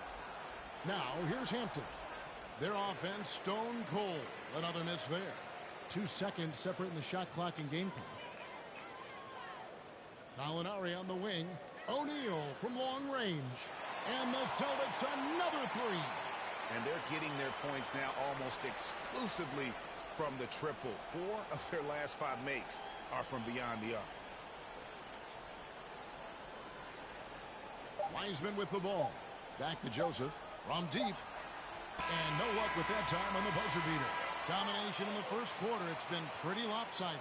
Now, here's Hampton. Their offense stone cold. Another miss there. 2 seconds separating the shot clock and game clock. Gallinari on the wing. O'Neal from long range. And the Celtics another 3.
And they're getting their points now almost exclusively from the triple. 4 of their last 5 makes are from beyond the arc.
Wiseman with the ball. Back to Joseph from deep. And no luck with that time on the buzzer beater. Domination in the first quarter. It's been pretty lopsided.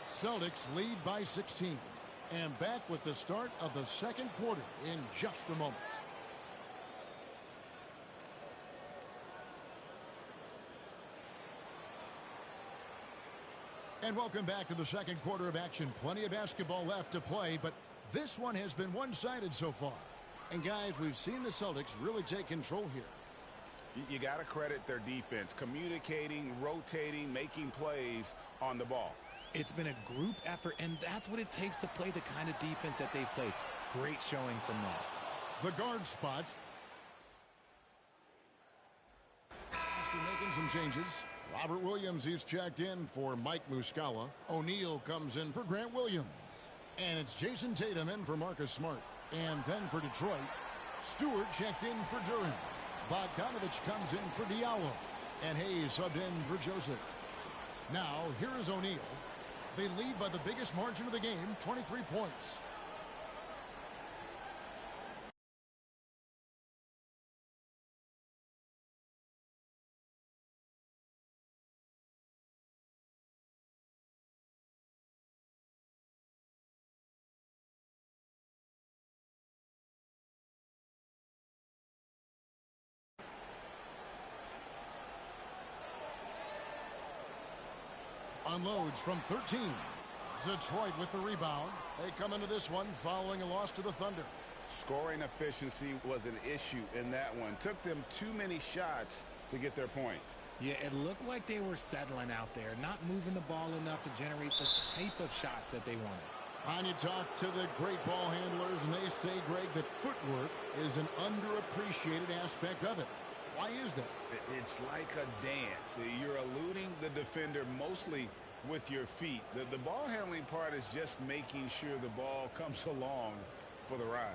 Celtics lead by 16. And back with the start of the second quarter in just a moment. And welcome back to the second quarter of action. Plenty of basketball left to play, but this one has been one-sided so far. And guys, we've seen the Celtics really take control here.
You got to credit their defense, communicating, rotating, making plays on the ball.
It's been a group effort, and that's what it takes to play the kind of defense that they've played. Great showing from them.
The guard spots. After making some changes, Robert Williams is checked in for Mike Muscala. O'Neal comes in for Grant Williams. And it's Jason Tatum in for Marcus Smart. And then for Detroit, Stewart checked in for Durant. Bogdanovich comes in for Diallo. And Hayes subbed in for Joseph. Now, here is O'Neal. They lead by the biggest margin of the game, 23 points. Unloads from 13. Detroit with the rebound. They come into this one following a loss to the Thunder.
Scoring efficiency was an issue in that one. Took them too many shots to get their points.
Yeah, it looked like they were settling out there, not moving the ball enough to generate the type of shots that they wanted.
And you talk to the great ball handlers, and they say, Greg, that footwork is an underappreciated aspect of it. Why is that?
It's like a dance. You're eluding the defender mostly with your feet. The ball handling part is just making sure the ball comes along for the ride.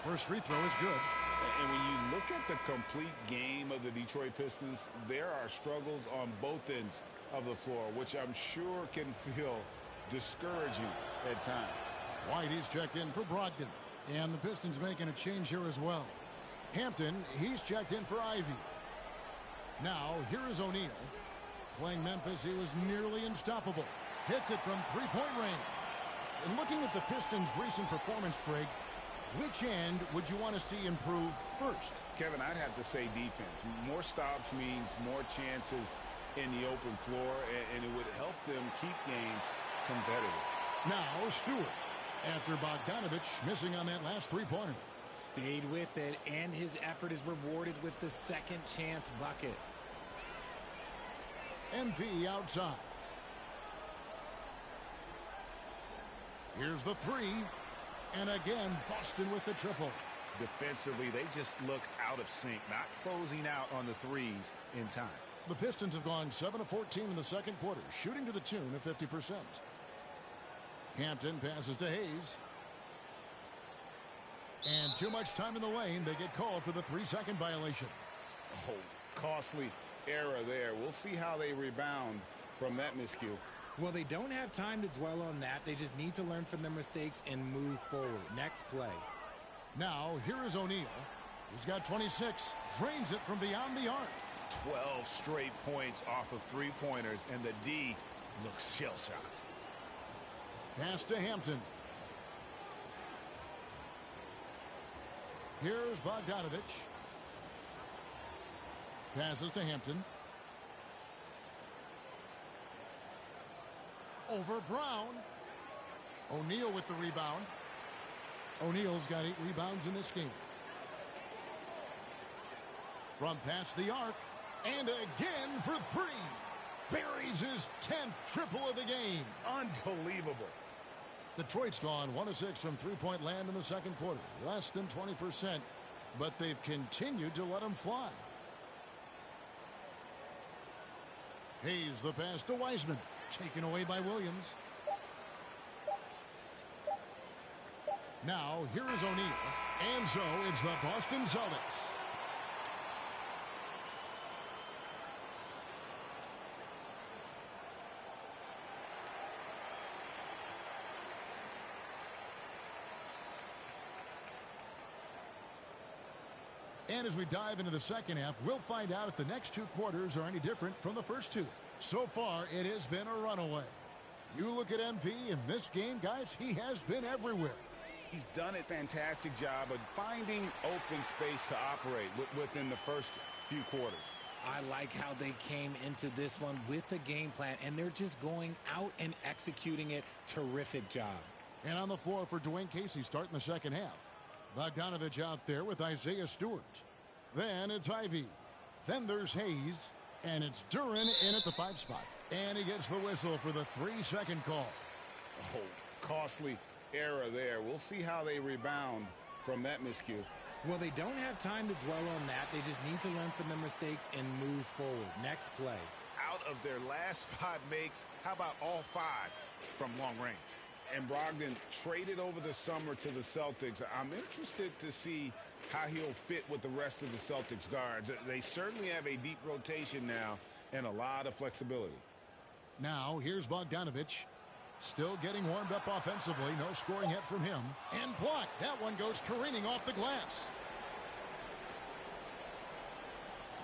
First free throw is good.
And when you look at the complete game of the Detroit Pistons, there are struggles on both ends of the floor, which I'm sure can feel discouraging at times.
White is checked in for Brogdon. And the Pistons making a change here as well. Hampton, he's checked in for Ivy. Now, here is O'Neal. Playing Memphis, he was nearly unstoppable. Hits it from three-point range. And looking at the Pistons' recent performance, Greg, which end would you want to see improve first?
Kevin, I'd have to say defense. More stops means more chances in the open floor, and it would help them keep games competitive.
Now, Stewart, after Bogdanovich missing on that last three-pointer.
Stayed with it, and his effort is rewarded with the second chance bucket.
MP outside. Here's the three. And again, Boston with the triple.
Defensively, they just look out of sync, not closing out on the threes in time.
The Pistons have gone 7 of 14 in the second quarter, shooting to the tune of 50%. Hampton passes to Hayes. And too much time in the lane. They get called for the 3-second violation.
Oh, costly error there. We'll see how they rebound from that miscue.
Well, they don't have time to dwell on that. They just need to learn from their mistakes and move forward. Next play.
Now, here is O'Neal. He's got 26. Drains it from beyond the arc.
12 straight points off of three-pointers, and the D looks shell-shocked.
Pass to Hampton. Here's Bogdanovich. Passes to Hampton. Over Brown. O'Neal with the rebound. O'Neal's got 8 rebounds in this game. From past the arc. And again for 3. Buries his 10th triple of the game.
Unbelievable.
Detroit's gone 1 of 6 from three-point land in the second quarter. Less than 20%. But they've continued to let him fly. Hayes the pass to Wiseman. Taken away by Williams. Now, here is O'Neal. And so it's the Boston Celtics. And as we dive into the second half, we'll find out if the next two quarters are any different from the first two. So far, it has been a runaway. You look at MP in this game, guys, he has been everywhere.
He's done a fantastic job of finding open space to operate within the first few quarters.
I like how they came into this one with a game plan, and they're just going out and executing it. Terrific job.
And on the floor for Dwayne Casey starting the second half. Bogdanovich out there with Isaiah Stewart. Then it's Ivy. Then there's Hayes. And it's Duren in at the 5 spot. And he gets the whistle for the 3-second call.
Oh, costly error there. We'll see how they rebound from that miscue.
Well, they don't have time to dwell on that. They just need to learn from their mistakes and move forward. Next play.
Out of their last 5 makes, how about all 5 from long range? And Brogdon traded over the summer to the Celtics. I'm interested to see how he'll fit with the rest of the Celtics guards. They certainly have a deep rotation now and a lot of flexibility.
Now, here's Bogdanovich. Still getting warmed up offensively. No scoring yet from him. And blocked. That one goes careening off the glass.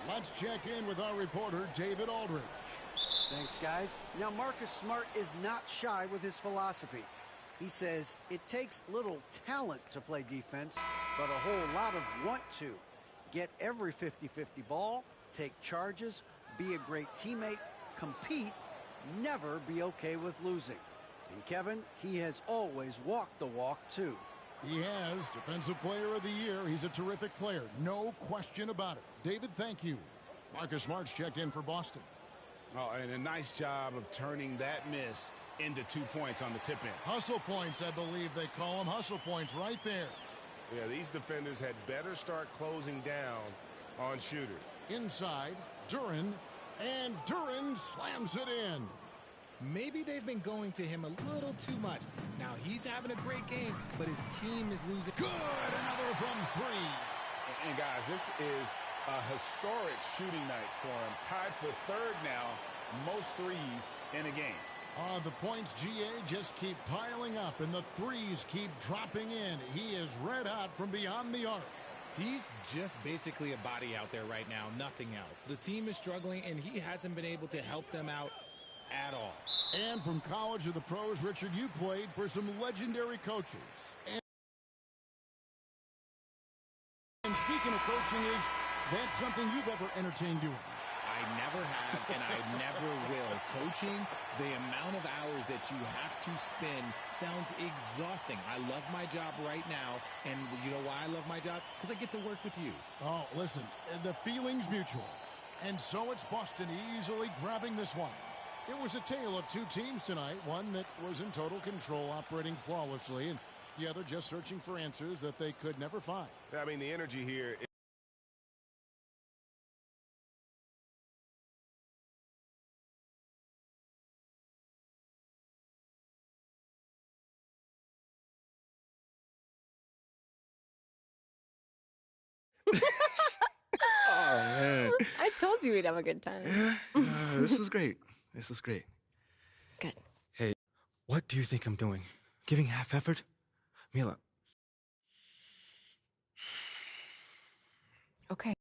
Let's check in with our reporter, David Aldridge.
Thanks, guys. Now, Marcus Smart is not shy with his philosophy. He says it takes little talent to play defense, but a whole lot of want to. Get every 50-50 ball, take charges, be a great teammate, compete, never be okay with losing. And Kevin, he has always walked the walk, too.
He has. Defensive Player of the Year. He's a terrific player. No question about it. David, thank you. Marcus Smart's checked in for Boston.
Oh, and a nice job of turning that miss into 2 points on the tip in.
Hustle points, I believe they call them. Hustle points right there.
Yeah, these defenders had better start closing down on shooters.
Inside, Duren, and Duren slams it in.
Maybe they've been going to him a little too much. Now, he's having a great game, but his team is losing.
Good! Another from 3.
And guys, this is a historic shooting night for him. Tied for 3rd now, most threes in a game.
The points, GA, just keep piling up, and the threes keep dropping in. He is red hot from beyond the arc.
He's just basically a body out there right now, nothing else. The team is struggling, and he hasn't been able to help them out at all.
And from college to the pros, Richard, you played for some legendary coaches. And speaking of coaching, is that something you've ever entertained doing?
I never have, and I never will. Coaching, the amount of hours that you have to spend sounds exhausting. I love my job right now, and you know why I love my job? Because I get to work with you.
Oh, listen, the feeling's mutual. And so it's Boston easily grabbing this one. It was a tale of 2 teams tonight, one that was in total control, operating flawlessly, and the other just searching for answers that they could never find.
I mean, the energy here
Oh, man.
I told you we'd have a good time.
This was great. This was great.
Good.
Hey, what do you think I'm doing? Giving half effort? Mila.
Okay.